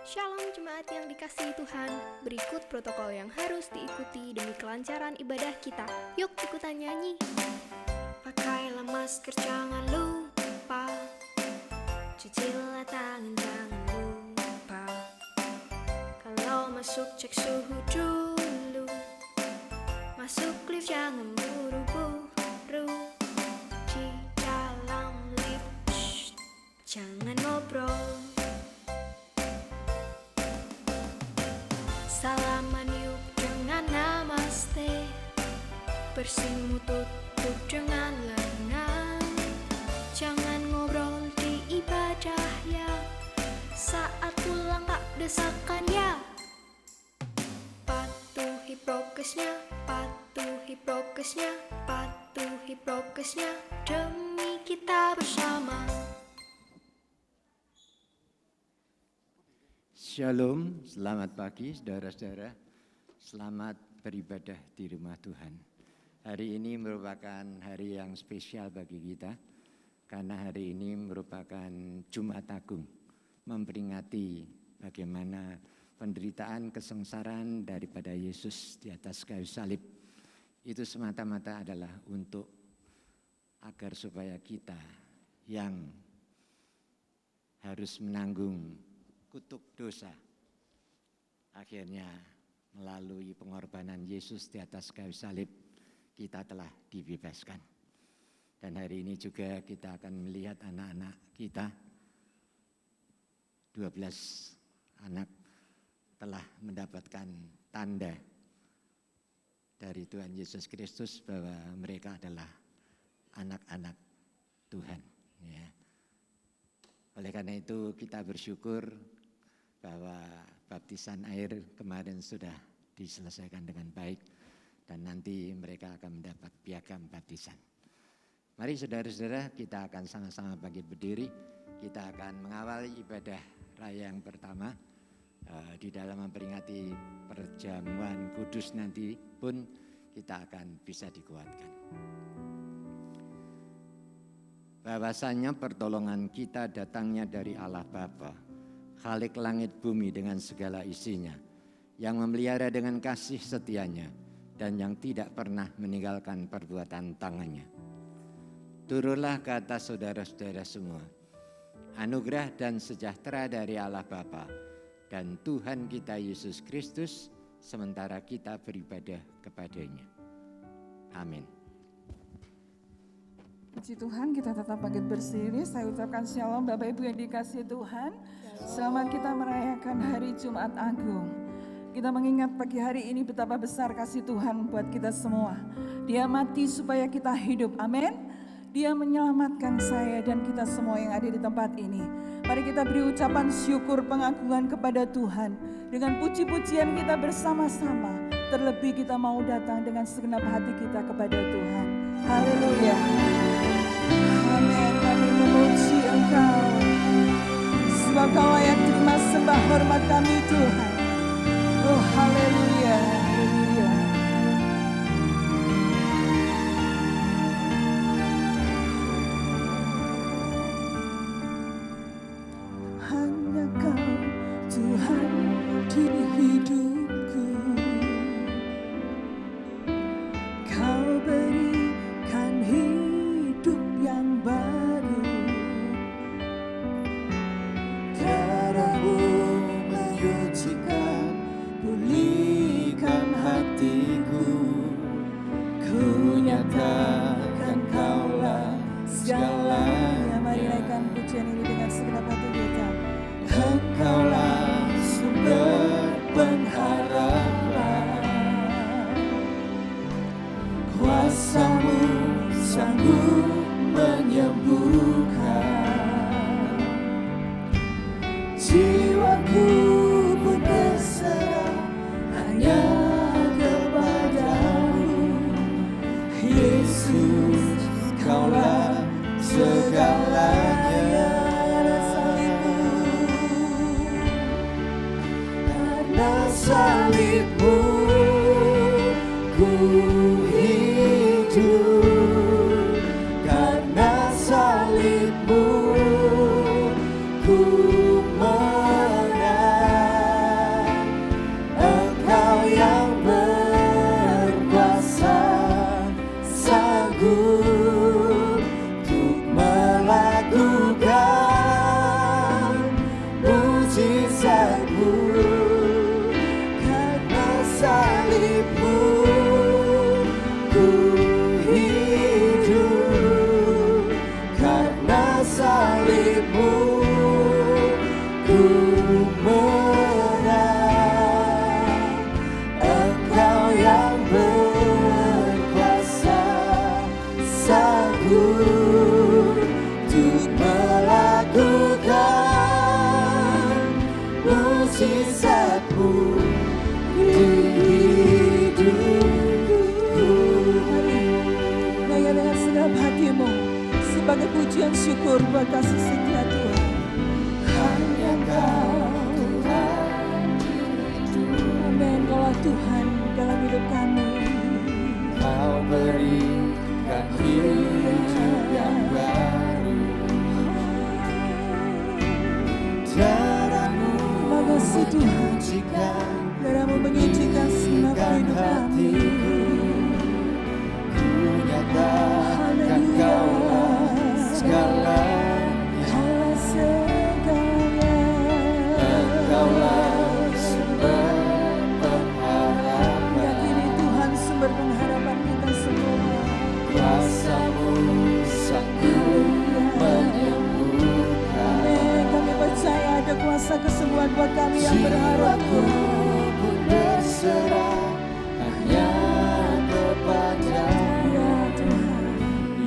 Shalom jemaat yang dikasihi Tuhan, berikut protokol yang harus diikuti demi kelancaran ibadah kita. Yuk ikutan nyanyi. Pakailah masker, jangan lupa. Cucilah tangan, jangan lupa. Kalau masuk cek suhu dulu. Masuk lift jangan buru-buru. Di dalam lift, jangan ngobrol. Salaman yuk dengan namaste. Bersimu tutup dengan lengan. Jangan ngobrol di ibadah ya. Saat pulang tak desakan ya. Patuhi prokesnya, patuhi prokesnya, patuhi prokesnya. Demi kita bersama. Shalom, selamat pagi saudara-saudara. Selamat beribadah di rumah Tuhan. Hari ini merupakan hari yang spesial bagi kita. Karena hari ini merupakan Jumat Agung. Memperingati bagaimana penderitaan kesengsaraan daripada Yesus di atas kayu salib. Itu semata-mata adalah untuk agar supaya kita yang harus menanggung kutuk dosa, akhirnya melalui pengorbanan Yesus di atas kayu salib, kita telah dibebaskan. Dan hari ini juga kita akan melihat anak-anak kita, 12 anak telah mendapatkan tanda dari Tuhan Yesus Kristus bahwa mereka adalah anak-anak Tuhan. Ya. Oleh karena itu kita bersyukur bahwa baptisan air kemarin sudah diselesaikan dengan baik dan nanti mereka akan mendapat piagam baptisan. Mari saudara-saudara, kita akan sama-sama bangkit berdiri. Kita akan mengawali ibadah raya yang pertama di dalam memperingati perjamuan kudus nanti pun kita akan bisa dikuatkan. Bahwasanya pertolongan kita datangnya dari Allah Bapa, Khalik langit bumi dengan segala isinya, yang memelihara dengan kasih setianya, dan yang tidak pernah meninggalkan perbuatan tangannya. Turunlah ke atas saudara-saudara semua, anugerah dan sejahtera dari Allah Bapa dan Tuhan kita Yesus Kristus, sementara kita beribadah kepadanya. Amin. Puji Tuhan, kita tetap bangkit berdiri. Saya ucapkan shalom Bapak Ibu yang dikasihi Tuhan. Selamat kita merayakan hari Jumat Agung. Kita mengingat pagi hari ini betapa besar kasih Tuhan buat kita semua. Dia mati supaya kita hidup, amin. Dia menyelamatkan saya dan kita semua yang ada di tempat ini. Mari kita beri ucapan syukur pengagungan kepada Tuhan. Dengan puji-pujian kita bersama-sama. Terlebih kita mau datang dengan segenap hati kita kepada Tuhan. Haleluya. Amin, kami memuji Engkau. Sebab Kau layak terima sembah hormat kami Tuhan. Oh haleluya, haleluya. Hanya Kau Tuhan di hidupku. Kau berikan hidup yang baru. Darah-Mu menyucikan, pulihkan hatiku. Ku nyatakan Kaulah segalanya. Mari naikkan pujian ini dengan segenap hati kita. Engkaulah sumber pengharapan. Kuasa-Mu sanggup menyembuhkan. Jiwaku pun berserah hanya kepadamu. Yesus, Kaulah segalanya. Karena salib-Mu ku hidup. Karena salib-Mu ku menang. salibmu ku menang. Engkau yang berkuasa, sanggup untuk melakukan mukjizat-Mu di hidupku. Goyah dengan segenap hatimu sebagai pujian syukur buat kasih setia Tuhan. Hanya Kau Tuhan hidup, Amin. Kaulah Tuhan dalam hidup kami. Kau berikan hidup yang baru. Darah-Mu Terima kasih Tuhan. menyucikan Darah-Mu menyucikan segenap hidup kami. ku nyatakan Kaulah segalanya. Kaulah segalanya. Engkaulah sumber pengharapan. Yakini Tuhan sumber pengharapan kita semua. Kuasa-Mu sanggup menyembuhkan. Amin. Kami percaya ada kuasa kesembuhan buat kami yang berharap Jiwaku Tuhan. pun berserah hanya kepada-Mu. Ya Tuhan.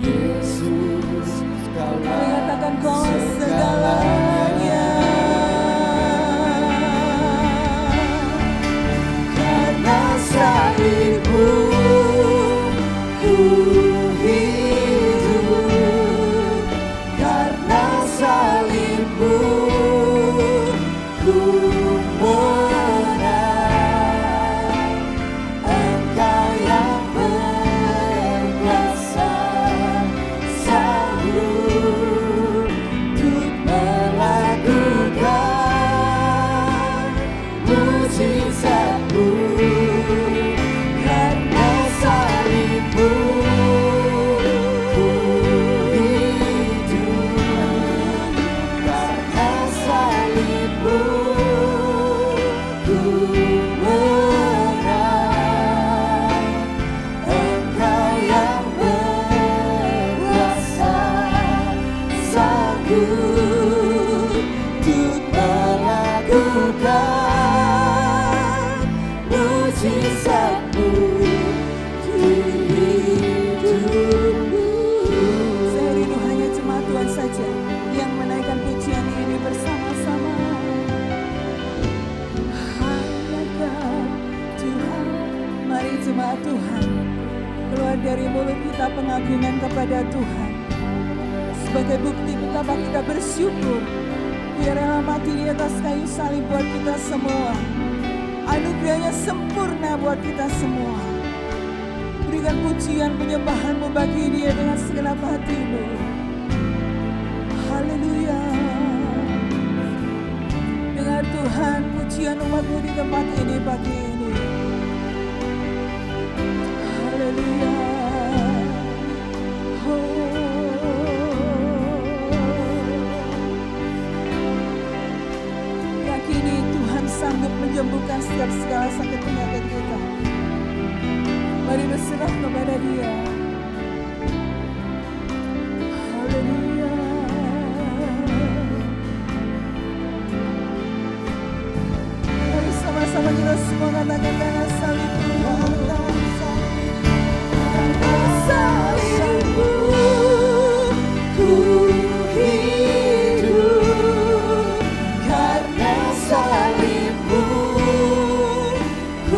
Yesus, Kami Kaulah katakan Kau segalanya. segalanya. Karena salibmu ku hidup, karena salibmu ku menang. Engkau yang berkuasa, sanggup untuk melakukan mukjizat-Mu. Karena salibmu ku hidup, karena salibmu ku menang. Engkau yang berkuasa, sanggup untuk melakukan mukjizat-Mu di hidupku. Saya rindu hanya jemaat Tuhan saja yang menaikkan pujian ini bersama-sama. Hanya Kau Tuhan. Mari jemaat Tuhan, keluar dari mulut kita pengagungan kepada Tuhan. Sebagai bukti betapa kita bersyukur Dia rela mati di atas kayu salib buat kita semua. Anugerahnya sempurna buat kita semua. Berikan pujian penyembahanmu bagi Dia dengan segenap hatimu. Haleluya. Dengar Tuhan pujian umat-Mu di tempat ini pagi ini. Haleluya. Yakini Tuhan sanggup menyembuhkan setiap segala sakit penyakit kita. Mari berserah kepada Dia. Haleluya. Mari sama-sama kita semua katakan karena salibmu. Karena salibmu Ku hidup, karena salibmu ku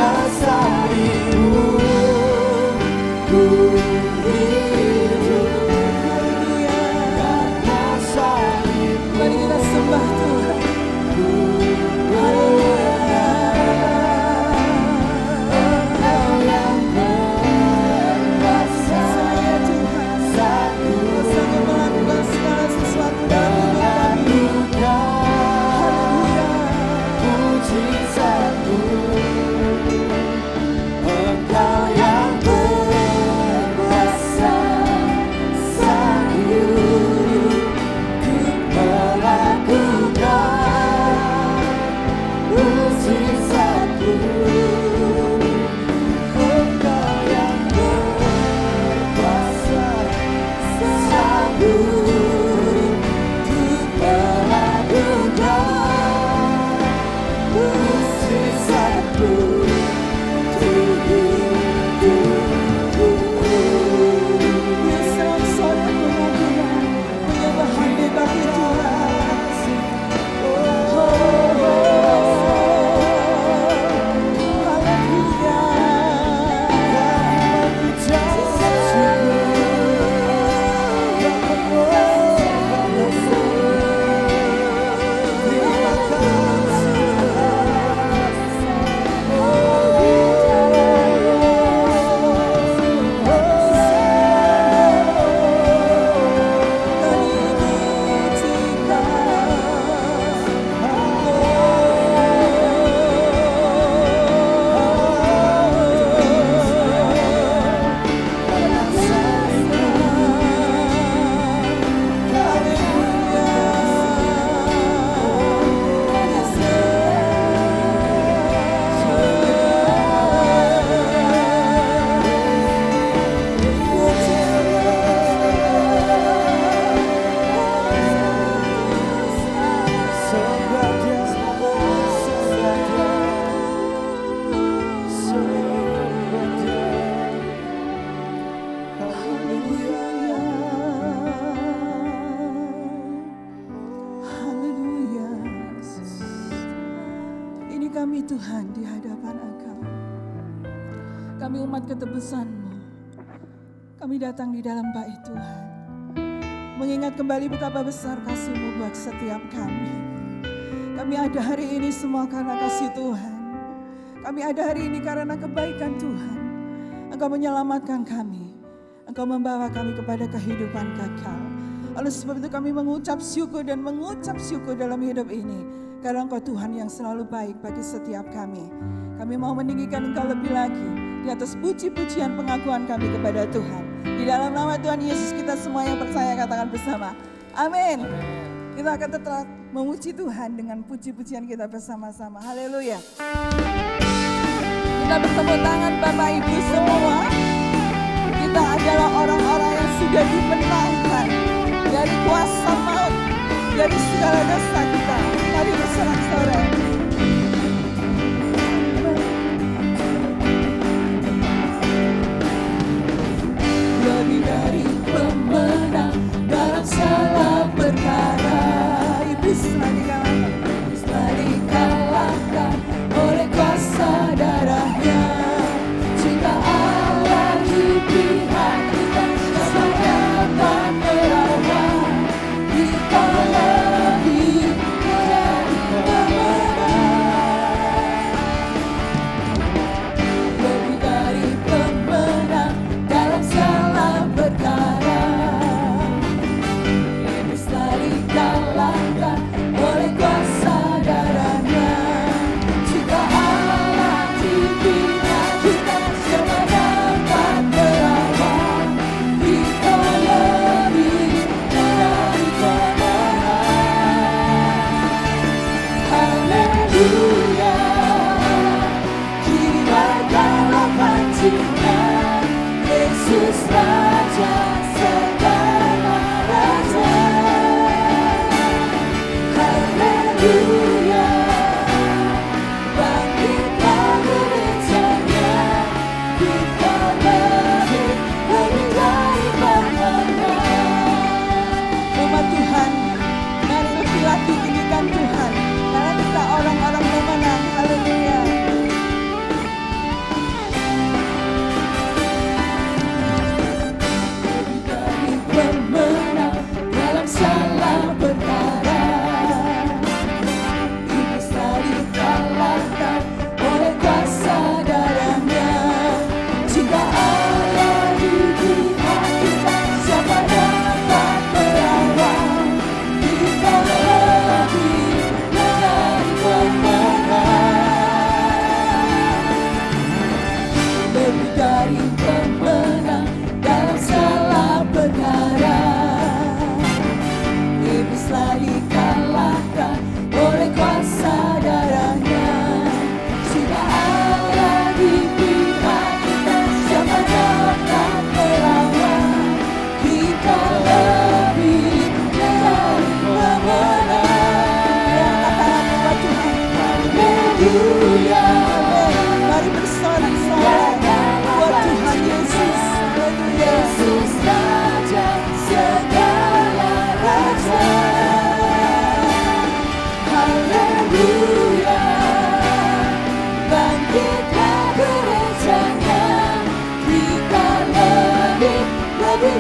kasih-Mu ku hidup. Haleluya. Karena salib-Mu Mari kita sembah Tuhan. Engkau yang berkuasa. Saya Tuhan, Satu Kau sanggup melakukan segala sesuatu dalam hidup kami. Haleluya. mujizat-Mu. Engkau yang berkuasa, Sang Guru, ku melakukan mujizat-Mu. Engkau yang berkuasa, Sang Guru, ku melakukan mujizat-Mu di hidupku. Yesus, sorak pengagungan, penyembahan di bagi Tuhan. Haleluya. Haleluya. Ini kami Tuhan di hadapan Engkau. Kami umat ketebus-Mu. Kami datang di dalam bait Tuhan. Mengingat kembali betapa besar kasih-Mu buat setiap kami. Kami ada hari ini semua karena kasih Tuhan. Kami ada hari ini karena kebaikan Tuhan. Engkau menyelamatkan kami. Engkau membawa kami kepada kehidupan kekal. Oleh sebab itu kami mengucap syukur dan mengucap syukur dalam hidup ini. Karena Engkau Tuhan yang selalu baik bagi setiap kami. Kami mau meninggikan Engkau lebih lagi di atas puji-pujian pengakuan kami kepada Tuhan. Di dalam nama Tuhan Yesus kita semua yang percaya katakan bersama. Amin. Kita akan tetap memuji Tuhan dengan puji-pujian kita bersama-sama. Haleluya. Kita bertepuk tangan Bapak Ibu semua. Kita adalah orang-orang yang sudah dimenangkan dari kuasa maut, dari segala dosa kita. Mari bersorak-sorai. Lebih dari pemenang dalam segala perkara. Iblis telah dikalahkan. Telah dikalahkan oleh kuasa darahnya. Cinta Allah di pihak kita, siapa dapat melawan? Kita lebih dari pemenang.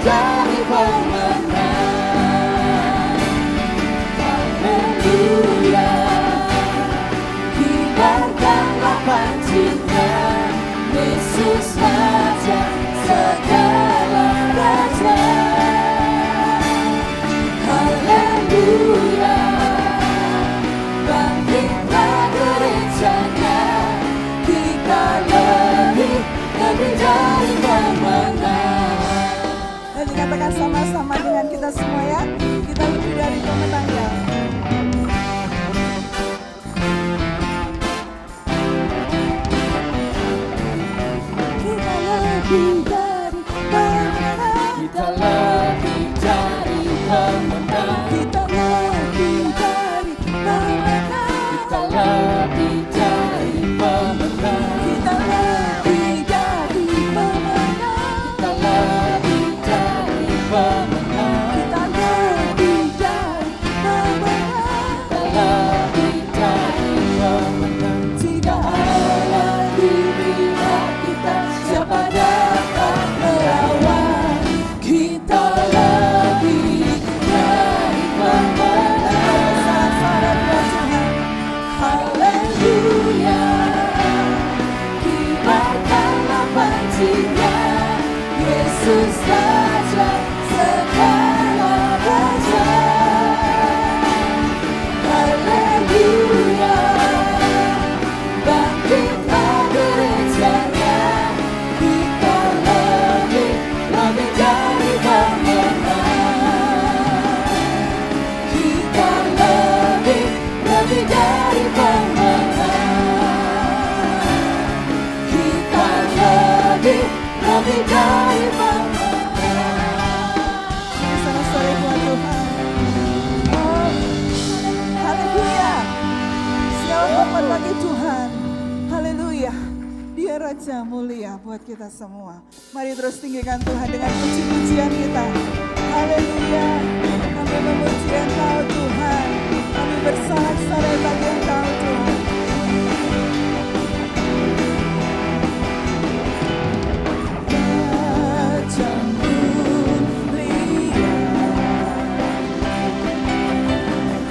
jadi pemenang. Haleluya, kibarkanlah pancinya, Yesus Raja segala raja. Haleluya, bangkitlah gerejanya, kita lebih dari pemenang. Dan dikatakan sama-sama dengan kita semua ya, kita lebih dari pemenang ya. Kita lebih dari pemenang. Kita lebih dari pemenang. Kita lebih dari pemenang. Kita lebih dari pemenang. Kita lebih dari pemenang. Kita lebih dari pemenang. Kita lebih dari pemenang. Kita lebih dari pemenang. Jika Allah di pihak kita, siapa dapat melawan? Kita lebih dari pemenang. Haleluya, kibarkanlah pancinya, Yesus Raja segala raja. Haleluya, bangkitlah gerejanya, kita lebih dari pemenang. Kita lebih dari pemenang. Kita lebih dari pemenang. Saudara-saudara Tuhan Tuhan. Oh, haleluya. Segala hormat bagi Tuhan. Haleluya. Dia Raja mulia buat kita semua. Mari terus tinggikan Tuhan dengan puji-pujian kita. Haleluya. Kami memuji Engkau Tuhan. Kami bersorak-sorai bagi Engkau Tuhan. Raja mulia,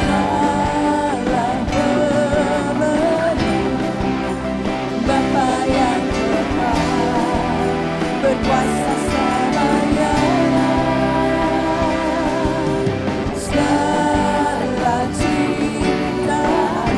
Allah pemenang, Bapa yang kekal, berkuasa selamanya. Segala ciptaan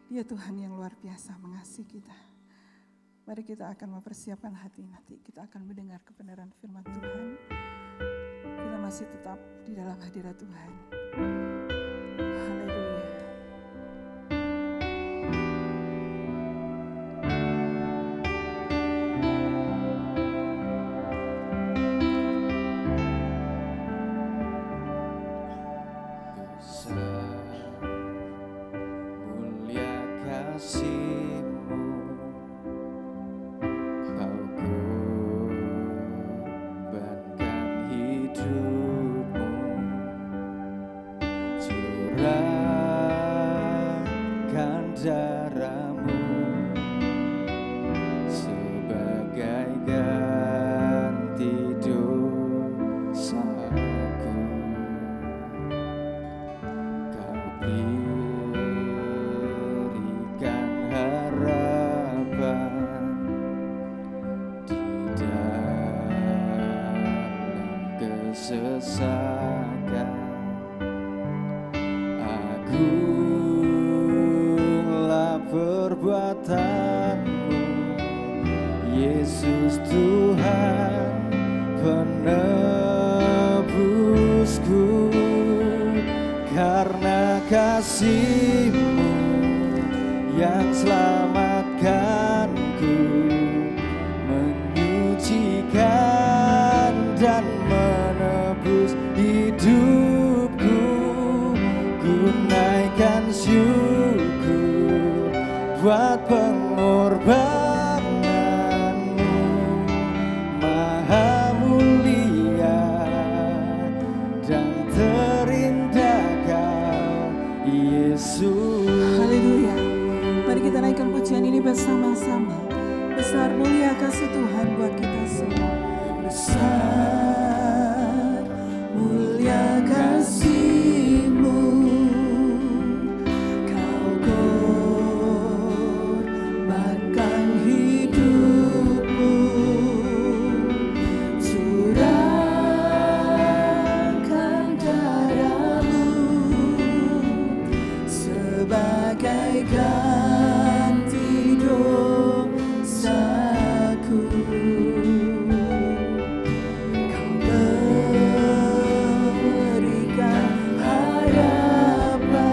Dia Tuhan yang luar biasa mengasihi kita. Mari kita akan mempersiapkan hati nanti. Kita akan mendengar kebenaran firman Tuhan. Kita masih tetap di dalam hadirat Tuhan. Haleluya. Mulia kasih-Mu, Kau korbankan hidup-Mu, curahkan darah-Mu sebagai ganti dosaku. Kau berikan harapan di dalam kesesakan. Agunglah perbuatan-Mu, Yesus Tuhan penebusku. Karena kasih-Mu yang selamatkanku, menyucikan dan menebus hidupku. Ku naikkan syukur buat pengorbanan-Mu, Maha mulia dan terindah Kau, Yesus. Haleluya. Mari kita naikkan pujian ini bersama-sama. Besar mulia kasih Tuhan buat kita semua. Besar mulia kasih-Mu, Kau korbankan hidup-Mu, curahkan darah-Mu sebagai ganti dosaku. Kau berikan harapan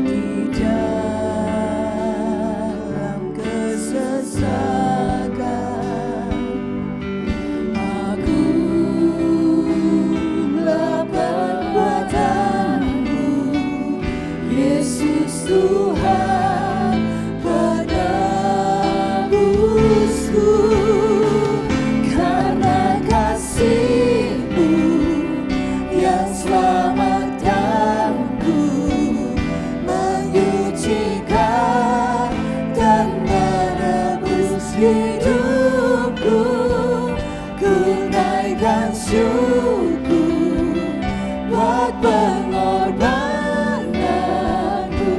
di dalam kesesakan. Agunglah perbuatan-Mu, Yesus Tuhan penebusku. Karena kasih-Mu yang selamatkanku, menyucikan dan menebus hidupku. Ku naikkan syukur buat pengorbanan-Mu,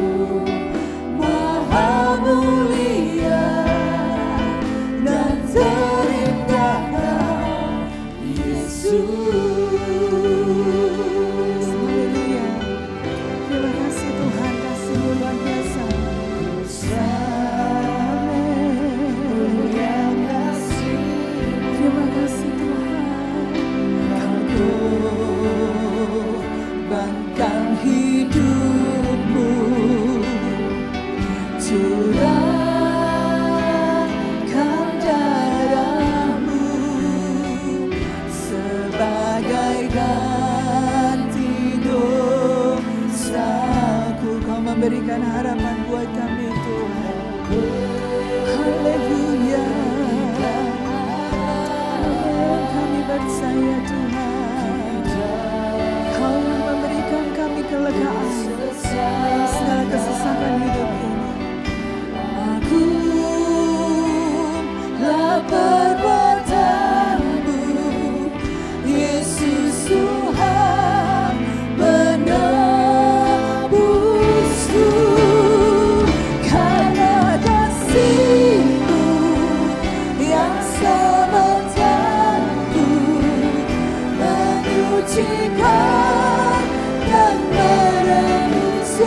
Maha mulia dan terindah Kau, Yesus. Haleluya. Terima kasih Tuhan, kasih-Mu luar biasa. Mulia kasih, Terima kasih Tuhan. Kau korbankan hidup-Mu, curahkan darah-Mu sebagai ganti dosaku. Kau memberikan harapan buat kami Tuhan. Haleluya. Kami percaya Tuhan, Kau yang memberikan kami kelegaan dalam segala kesesakan hidup ini. Agunglah perbuatan-Mu, Yesus Tuhan penebusku. Karena kasih-Mu yang selamatkanku, menyucikan dan menebus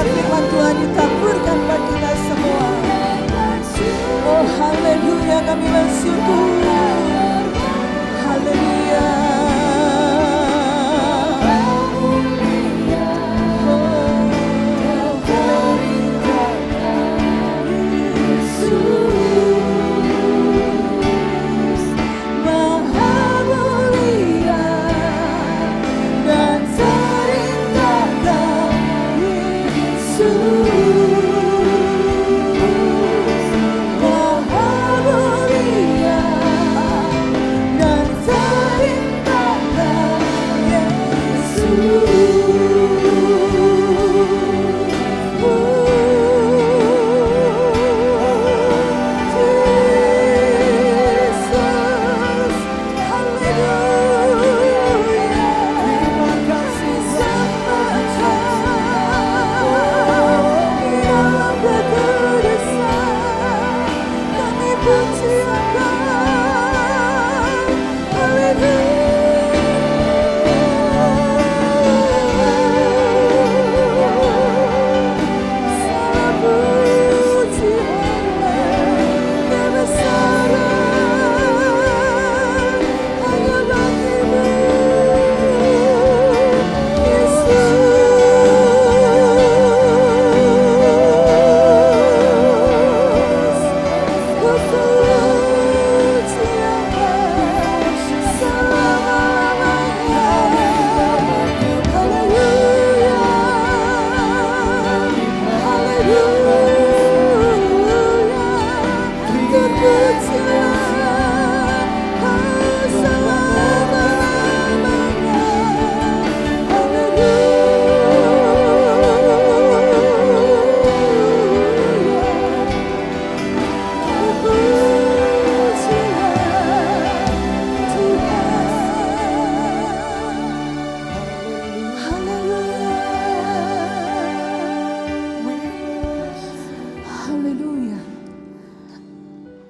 biar firman Tuhan ditaburkan bagi kita semua. Oh haleluya, kami bersyukur. Haleluya.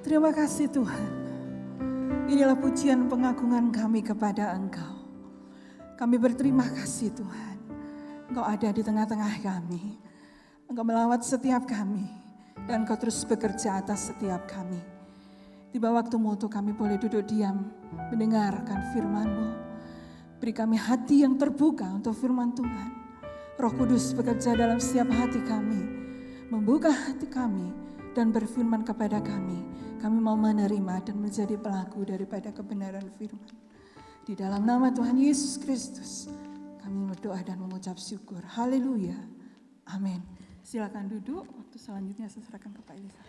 Terima kasih Tuhan. Inilah pujian pengagungan kami kepada Engkau. Kami berterima kasih Tuhan. Engkau ada di tengah-tengah kami. Engkau melawat setiap kami. Dan Engkau terus bekerja atas setiap kami. Tiba waktumu untuk kami boleh duduk diam, mendengarkan firman-Mu. Beri kami hati yang terbuka untuk firman Tuhan. Roh Kudus bekerja dalam setiap hati kami. Membuka hati kami dan berfirman kepada kami. Kami mau menerima dan menjadi pelaku daripada kebenaran firman. Di dalam nama Tuhan Yesus Kristus, kami berdoa dan mengucap syukur. Haleluya. Amin. Silakan duduk. Waktu selanjutnya saya serahkan ke Pak Elisa.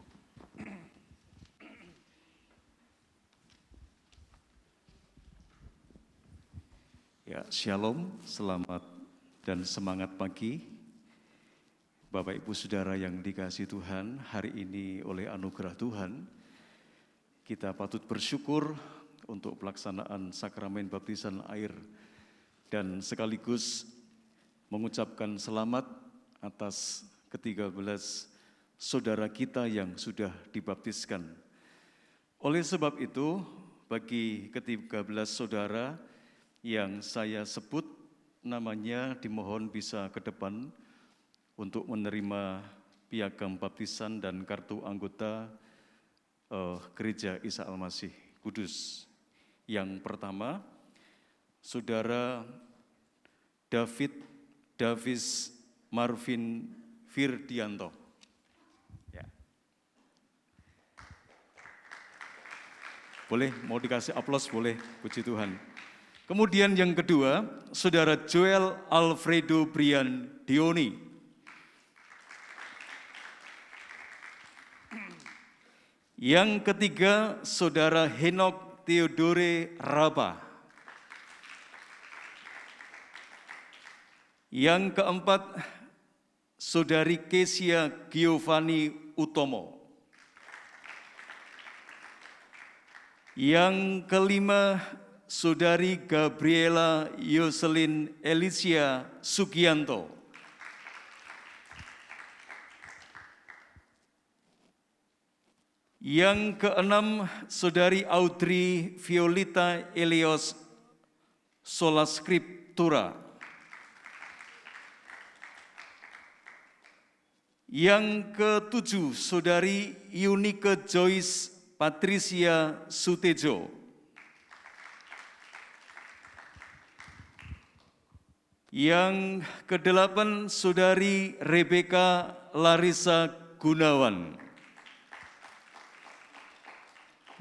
Ya, shalom, selamat dan semangat pagi. Bapak Ibu Saudara yang dikasihi Tuhan, hari ini oleh anugerah Tuhan, kita patut bersyukur untuk pelaksanaan sakramen baptisan air dan sekaligus mengucapkan selamat atas ke-13 saudara kita yang sudah dibaptiskan. Oleh sebab itu, bagi ke-13 saudara yang saya sebut namanya dimohon bisa ke depan untuk menerima piagam baptisan dan kartu anggota Gereja Isa Al-Masih Kudus. Yang pertama, Saudara Davis Marvin Firdianto. Ya. Boleh, mau dikasih aplaus boleh, puji Tuhan. Kemudian yang kedua, Saudara Joel Alfredo Brian Dioni. Yang ketiga, Saudara Henok Theodore Raba. Yang keempat, Saudari Kesia Giovanni Utomo. Yang kelima, Saudari Gabriela Yoselin Elicia Sugianto. Yang keenam, Saudari Audrey Violeta Elios Sola Scriptura. Yang ketujuh, Saudari Yunike Joyce Patricia Sutejo. Yang kedelapan, Saudari Rebecca Larissa Gunawan.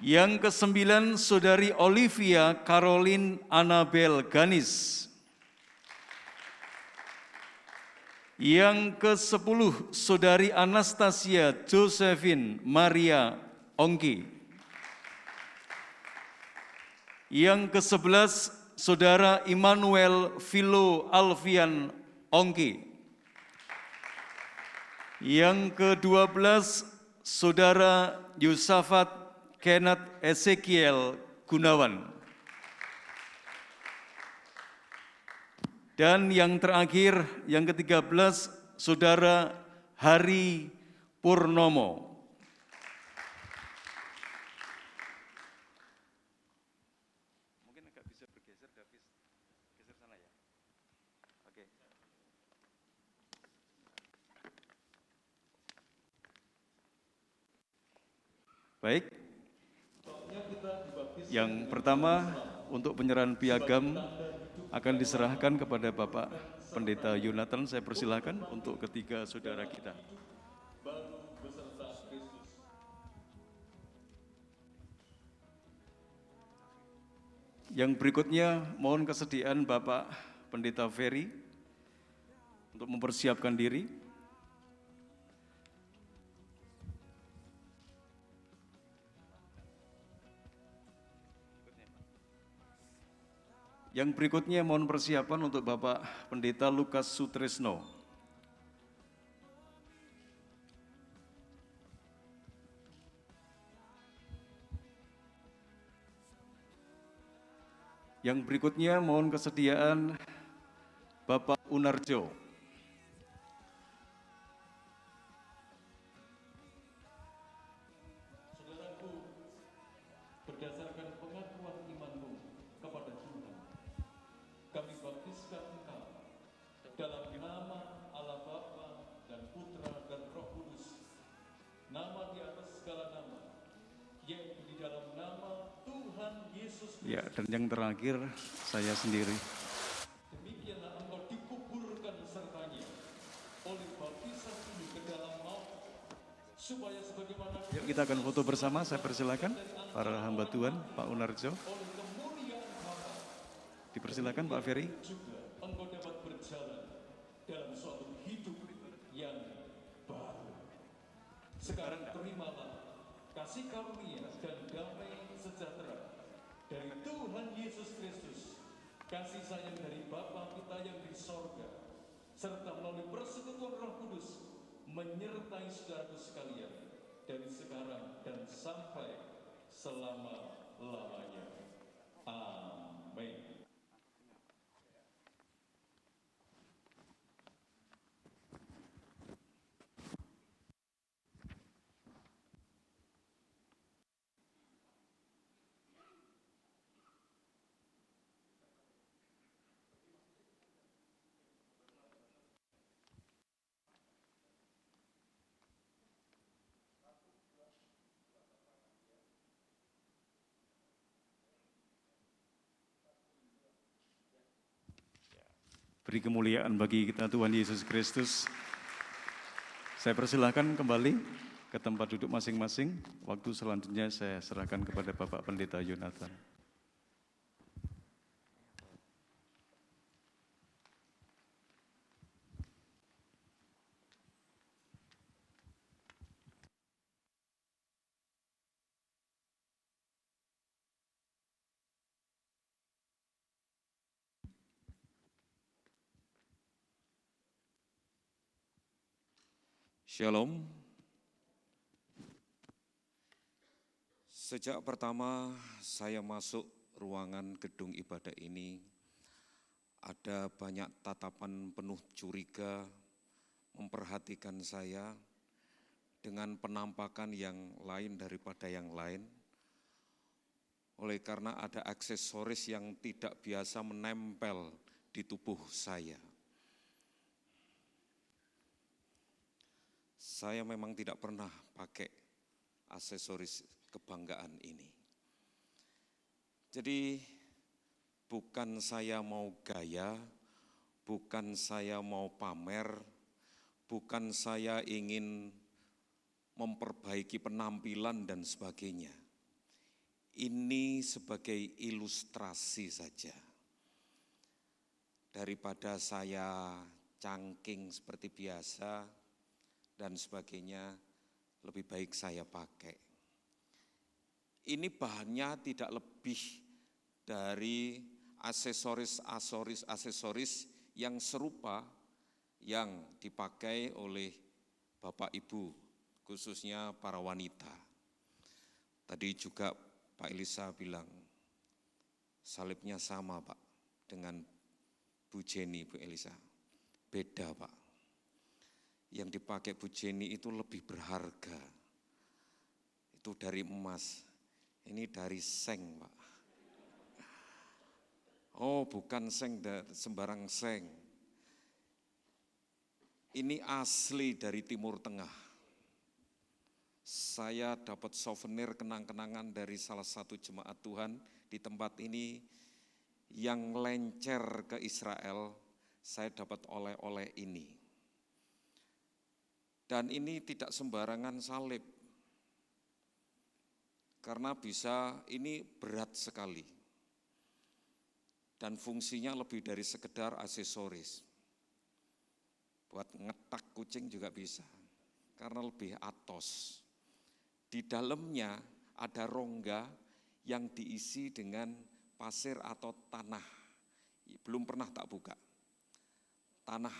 Yang kesembilan, Saudari Olivia Caroline Annabel Ganis. Yang ke-10, Saudari Anastasia Josephine Maria Ongki. Yang ke-11, Saudara Immanuel Philo Alfian Ongki. Yang ke-12, Saudara Yusafat Kenneth Ezekiel Gunawan. Dan yang terakhir, yang ke-13, Saudara Hari Purnomo. Mungkin agak bisa bergeser, Davis. Geser sana ya. Oke. Baik. Yang pertama, untuk penyerahan piagam akan diserahkan kepada Bapak Pendeta Yonathan. Saya persilahkan untuk ketiga saudara kita. Yang berikutnya, mohon kesediaan Bapak Pendeta Ferry untuk mempersiapkan diri. Yang berikutnya mohon persiapan untuk Bapak Pendeta Lukas Sutresno. Yang berikutnya mohon kesediaan Bapak Unarjo. Berdasarkan pengakuan imanmu kepada Tuhan, kami baptiskan engkau dalam nama Allah Bapa dan Putra dan Roh Kudus, nama di atas segala nama, yaitu di dalam nama Tuhan Yesus Kristus. Ya, dan yang terakhir saya sendiri. Demikianlah engkau dikuburkan sertanya oleh baptisan ini ke dalam maut, supaya sebagaimana Yuk kita akan foto bersama, saya persilakan para hamba Tuhan, Pak Unarjo. Dipersilakan Pak Ferry. juga engkau dapat berjalan dalam suatu hidup yang baru. Sekarang terimalah kasih karunia dan damai sejahtera dari Tuhan Yesus Kristus, kasih sayang dari Bapa kita yang di sorga, serta melalui persekutuan Roh Kudus menyertai saudaraku sekalian dari sekarang dan sampai selama-lamanya. Amin. Beri kemuliaan bagi kita Tuhan Yesus Kristus. Saya persilahkan kembali ke tempat duduk masing-masing. Waktu selanjutnya saya serahkan kepada Bapak Pendeta Yonathan. Shalom. Sejak pertama saya masuk ruangan gedung ibadah ini, ada banyak tatapan penuh curiga memperhatikan saya dengan penampakan yang lain daripada yang lain. Oleh karena ada aksesoris yang tidak biasa menempel di tubuh saya. saya memang tidak pernah pakai aksesoris kebanggaan ini. Jadi bukan saya mau gaya, bukan saya mau pamer, bukan saya ingin memperbaiki penampilan dan sebagainya. Ini sebagai ilustrasi saja. Daripada saya cangking seperti biasa dan sebagainya, lebih baik saya pakai. Ini bahannya tidak lebih dari aksesoris yang serupa yang dipakai oleh Bapak Ibu, khususnya para wanita. Tadi juga Pak Elisa bilang, salibnya sama Pak dengan Bu Jenny, Bu Elisa. Beda Pak. Yang dipakai Bu Jenny itu lebih berharga. Itu dari emas, ini dari seng Pak. Oh bukan seng, sembarang seng. Ini asli dari Timur Tengah. Saya dapat souvenir kenang-kenangan dari salah satu jemaat Tuhan di tempat ini yang lencer ke Israel, saya dapat oleh-oleh ini. Dan ini tidak sembarangan salib, karena ini berat sekali. Dan fungsinya lebih dari sekedar aksesoris. Buat ngetak kucing juga bisa, karena lebih atos. Di dalamnya ada rongga yang diisi dengan pasir atau tanah. Belum pernah tak buka. Tanah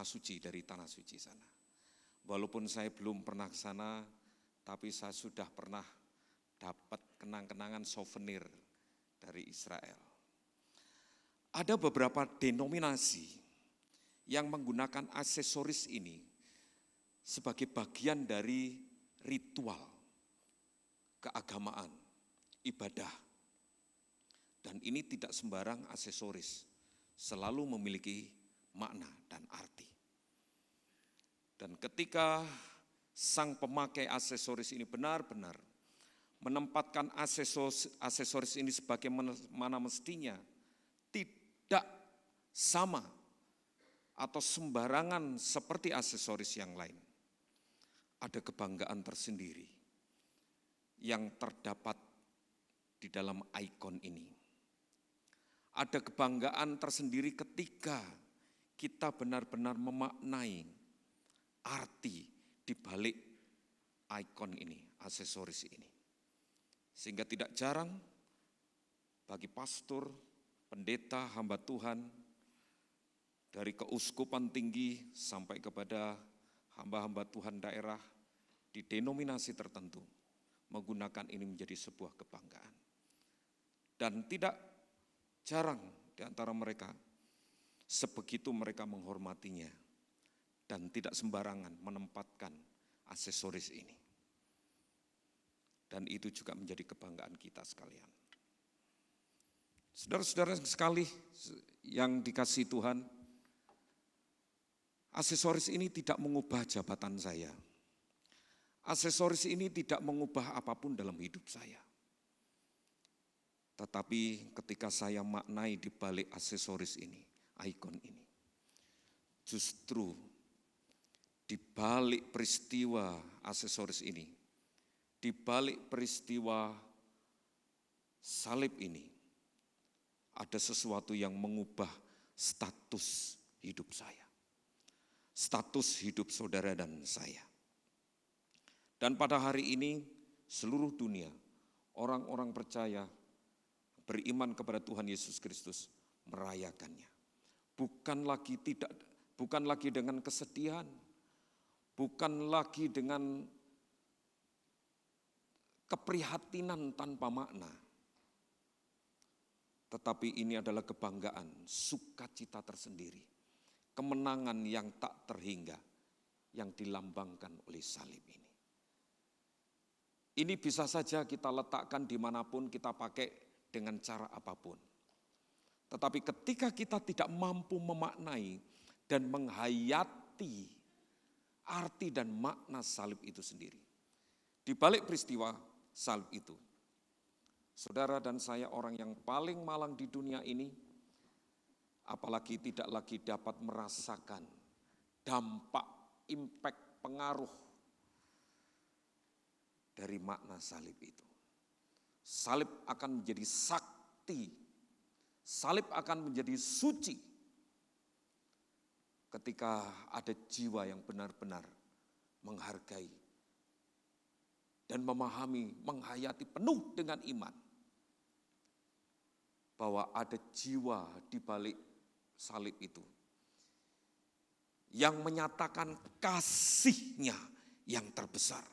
suci, dari tanah suci sana. Walaupun saya belum pernah ke sana, tapi saya sudah pernah dapat kenang-kenangan souvenir dari Israel. Ada beberapa denominasi yang menggunakan aksesoris ini sebagai bagian dari ritual, keagamaan, ibadah. Dan ini tidak sembarang aksesoris, selalu memiliki makna dan arti. Dan ketika sang pemakai aksesoris ini benar-benar menempatkan aksesoris ini sebagaimana mestinya, tidak sama atau sembarangan seperti aksesoris yang lain. Ada kebanggaan tersendiri yang terdapat di dalam ikon ini. Ada kebanggaan tersendiri ketika kita benar-benar memaknai arti di balik ikon ini, aksesoris ini. Sehingga tidak jarang bagi pastor, pendeta, hamba Tuhan, dari keuskupan tinggi sampai kepada hamba-hamba Tuhan daerah di denominasi tertentu menggunakan ini menjadi sebuah kebanggaan. Dan tidak jarang di antara mereka sebegitu mereka menghormatinya dan tidak sembarangan menempatkan aksesoris ini. Dan itu juga menjadi kebanggaan kita sekalian. Saudara-saudara sekali yang dikasihi Tuhan, aksesoris ini tidak mengubah jabatan saya. Aksesoris ini tidak mengubah apapun dalam hidup saya. Tetapi ketika saya maknai di balik aksesoris ini, ikon ini, justru di balik peristiwa aksesoris ini, di balik peristiwa salib ini, ada sesuatu yang mengubah status hidup saya. Status hidup saudara dan saya. Dan pada hari ini seluruh dunia, orang-orang percaya, beriman kepada Tuhan Yesus Kristus merayakannya. Bukan lagi dengan kesedihan, bukan lagi dengan keprihatinan tanpa makna. Tetapi ini adalah kebanggaan, sukacita tersendiri, kemenangan yang tak terhingga yang dilambangkan oleh salib ini. Ini bisa saja kita letakkan dimanapun, kita pakai dengan cara apapun. Tetapi ketika kita tidak mampu memaknai dan menghayati arti dan makna salib itu sendiri. Di balik peristiwa salib itu, saudara dan saya orang yang paling malang di dunia ini, apalagi tidak lagi dapat merasakan dampak, impact, pengaruh dari makna salib itu. Salib akan menjadi sakti, salib akan menjadi suci ketika ada jiwa yang benar-benar menghargai dan memahami, menghayati penuh dengan iman bahwa ada jiwa di balik salib itu yang menyatakan kasihnya yang terbesar,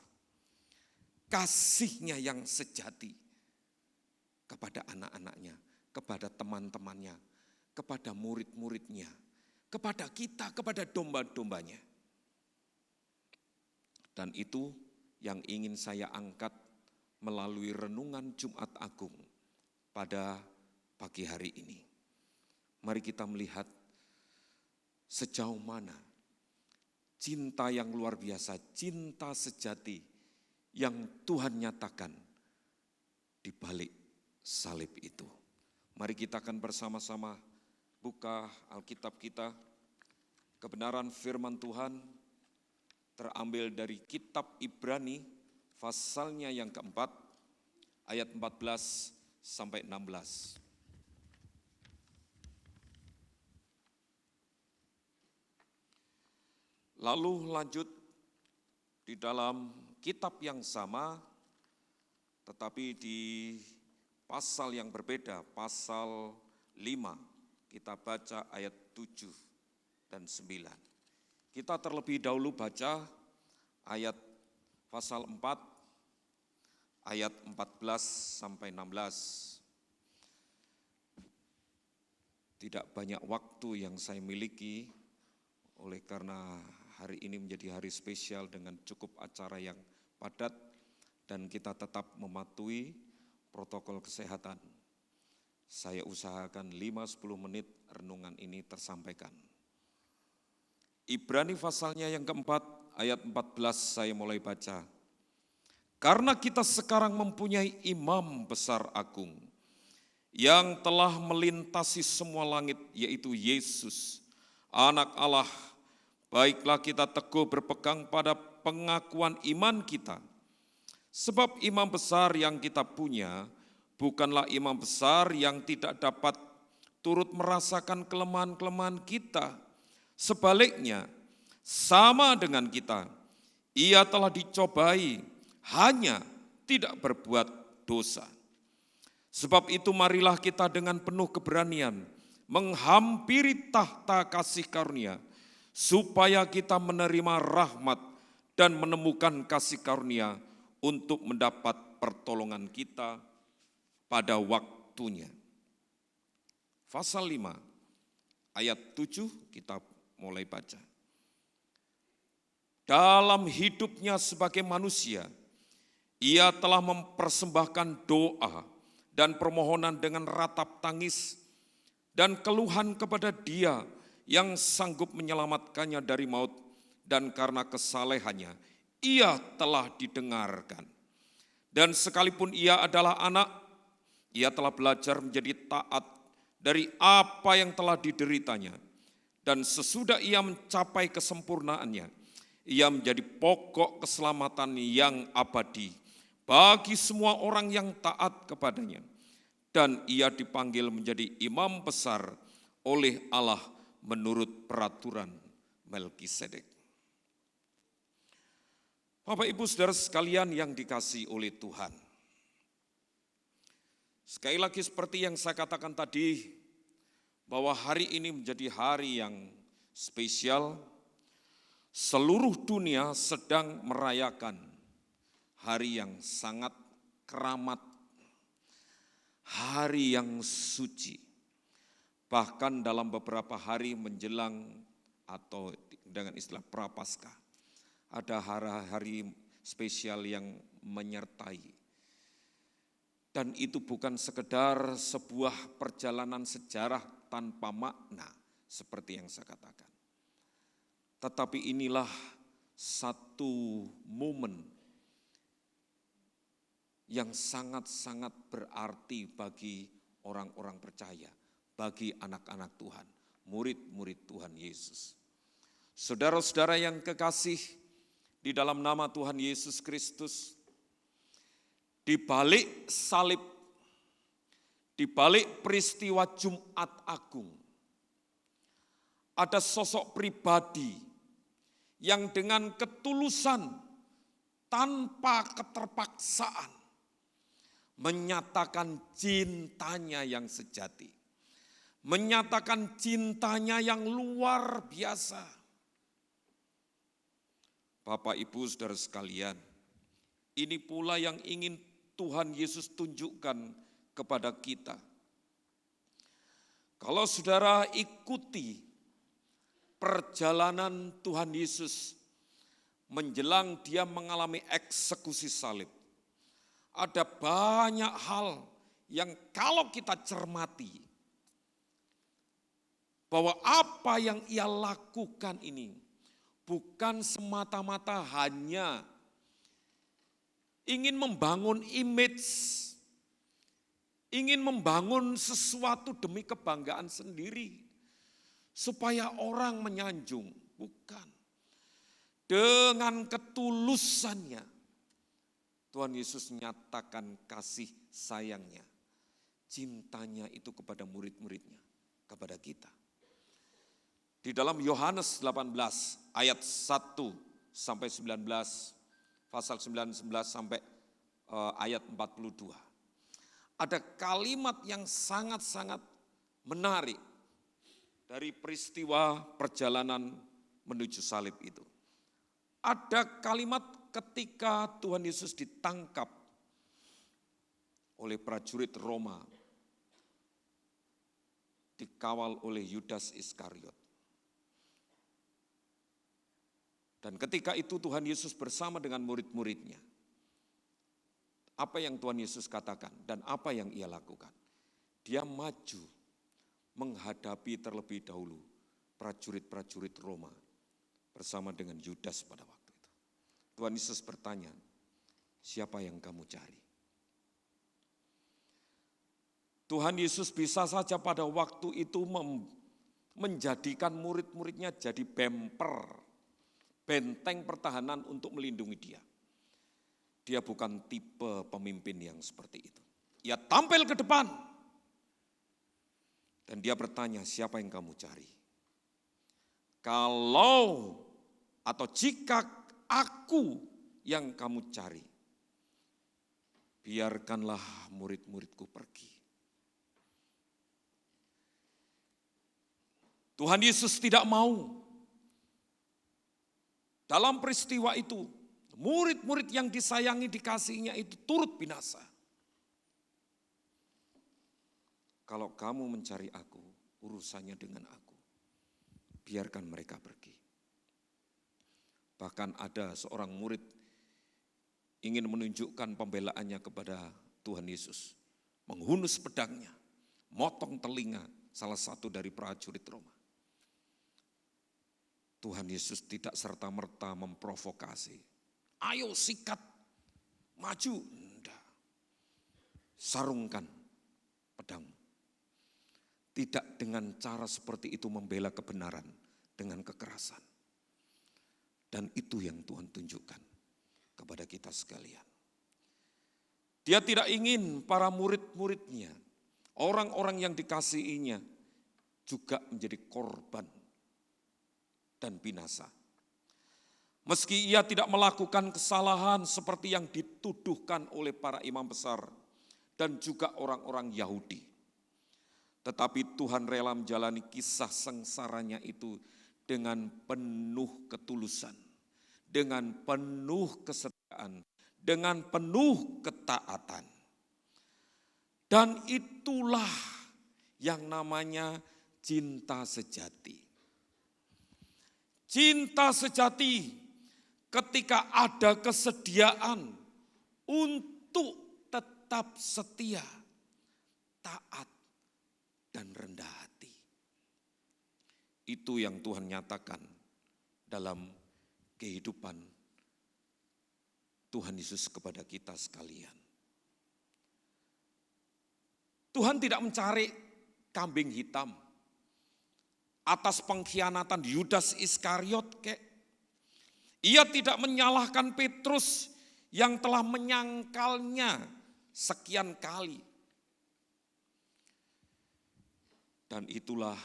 kasihnya yang sejati kepada anak-anaknya, kepada teman-temannya, kepada murid-muridnya, kepada kita, kepada domba-dombanya. Dan itu yang ingin saya angkat melalui renungan Jumat Agung pada pagi hari ini. Mari kita melihat sejauh mana cinta yang luar biasa, cinta sejati yang Tuhan nyatakan di balik salib itu. Mari kita akan bersama-sama buka Alkitab kita. Kebenaran firman Tuhan terambil dari kitab Ibrani pasalnya yang keempat, ayat 14 sampai 16. Lalu lanjut di dalam kitab yang sama, tetapi di pasal yang berbeda, pasal 5, kita baca ayat 7 dan 9. Kita terlebih dahulu baca ayat pasal 4, ayat 14 sampai 16. Tidak banyak waktu yang saya miliki, oleh karena hari ini menjadi hari spesial dengan cukup acara yang padat dan kita tetap mematuhi protokol kesehatan. Saya usahakan 5-10 menit renungan ini tersampaikan. Ibrani pasalnya yang keempat, ayat 14 saya mulai baca. Karena kita sekarang mempunyai imam besar agung yang telah melintasi semua langit, yaitu Yesus, Anak Allah, baiklah kita teguh berpegang pada pengakuan iman kita. Sebab imam besar yang kita punya bukanlah imam besar yang tidak dapat turut merasakan kelemahan-kelemahan kita. Sebaliknya, sama dengan kita, ia telah dicobai, hanya tidak berbuat dosa. Sebab itu marilah kita dengan penuh keberanian menghampiri tahta kasih karunia, supaya kita menerima rahmat dan menemukan kasih karunia untuk mendapat pertolongan kita pada waktunya. Pasal 5, ayat 7 kita mulai baca. Dalam hidupnya sebagai manusia, ia telah mempersembahkan doa dan permohonan dengan ratap tangis dan keluhan kepada Dia yang sanggup menyelamatkannya dari maut, dan karena kesalehannya ia telah didengarkan. Dan sekalipun ia adalah anak, ia telah belajar menjadi taat dari apa yang telah dideritanya. Dan sesudah ia mencapai kesempurnaannya, ia menjadi pokok keselamatan yang abadi bagi semua orang yang taat kepadanya. Dan ia dipanggil menjadi imam besar oleh Allah menurut peraturan Melkisedek. Bapak Ibu Saudara sekalian yang dikasihi oleh Tuhan. Sekali lagi seperti yang saya katakan tadi, bahwa hari ini menjadi hari yang spesial. Seluruh dunia sedang merayakan hari yang sangat keramat, hari yang suci. Bahkan dalam beberapa hari menjelang atau dengan istilah Prapaskah, ada hari-hari spesial yang menyertai. Dan itu bukan sekedar sebuah perjalanan sejarah tanpa makna seperti yang saya katakan. Tetapi inilah satu momen yang sangat-sangat berarti bagi orang-orang percaya, bagi anak-anak Tuhan, murid-murid Tuhan Yesus. Saudara-saudara yang kekasih di dalam nama Tuhan Yesus Kristus, di balik salib, di balik peristiwa Jumat Agung, ada sosok pribadi yang dengan ketulusan tanpa keterpaksaan menyatakan cintanya yang sejati, menyatakan cintanya yang luar biasa. Bapak, Ibu, saudara sekalian, ini pula yang ingin Tuhan Yesus tunjukkan kepada kita. Kalau saudara ikuti perjalanan Tuhan Yesus menjelang dia mengalami eksekusi salib, ada banyak hal yang kalau kita cermati, bahwa apa yang ia lakukan ini bukan semata-mata hanya ingin membangun image, ingin membangun sesuatu demi kebanggaan sendiri, supaya orang menyanjung, bukan. Dengan ketulusannya, Tuhan Yesus nyatakan kasih sayangnya, cintanya itu kepada murid-muridnya, kepada kita. Di dalam Yohanes 18 ayat 1 sampai 19, pasal 19 sampai ayat 42. Ada kalimat yang sangat-sangat menarik dari peristiwa perjalanan menuju salib itu. Ada kalimat ketika Tuhan Yesus ditangkap oleh prajurit Roma, dikawal oleh Yudas Iskariot. Dan ketika itu Tuhan Yesus bersama dengan murid-muridnya. Apa yang Tuhan Yesus katakan dan apa yang ia lakukan? Dia maju menghadapi terlebih dahulu prajurit-prajurit Roma bersama dengan Yudas pada waktu itu. Tuhan Yesus bertanya, siapa yang kamu cari? Tuhan Yesus bisa saja pada waktu itu menjadikan murid-muridnya jadi bemper, benteng pertahanan untuk melindungi dia. Dia bukan tipe pemimpin yang seperti itu. Ia tampil ke depan dan dia bertanya, siapa yang kamu cari? Kalau atau jika aku yang kamu cari, biarkanlah murid-muridku pergi. Tuhan Yesus tidak mau dalam peristiwa itu murid-murid yang disayangi, dikasihinya itu turut binasa. Kalau kamu mencari aku, urusannya dengan aku. Biarkan mereka pergi. Bahkan ada seorang murid ingin menunjukkan pembelaannya kepada Tuhan Yesus. Menghunus pedangnya, motong telinga salah satu dari prajurit Roma. Tuhan Yesus tidak serta-merta memprovokasi. Ayo sikat, maju. Enggak. Sarungkan pedangmu. Tidak dengan cara seperti itu membela kebenaran dengan kekerasan. Dan itu yang Tuhan tunjukkan kepada kita sekalian. Dia tidak ingin para murid-muridnya, orang-orang yang dikasihinya juga menjadi korban dan binasa. Meski ia tidak melakukan kesalahan seperti yang dituduhkan oleh para imam besar dan juga orang-orang Yahudi. Tetapi Tuhan rela menjalani kisah sengsaranya itu dengan penuh ketulusan, dengan penuh kesetiaan, dengan penuh ketaatan. Dan itulah yang namanya cinta sejati. Cinta sejati ketika ada kesediaan untuk tetap setia, taat, dan rendah hati. Itu yang Tuhan nyatakan dalam kehidupan Tuhan Yesus kepada kita sekalian. Tuhan tidak mencari kambing hitam atas pengkhianatan Yudas Iskariot kek. Ia tidak menyalahkan Petrus yang telah menyangkalnya sekian kali. Dan itulah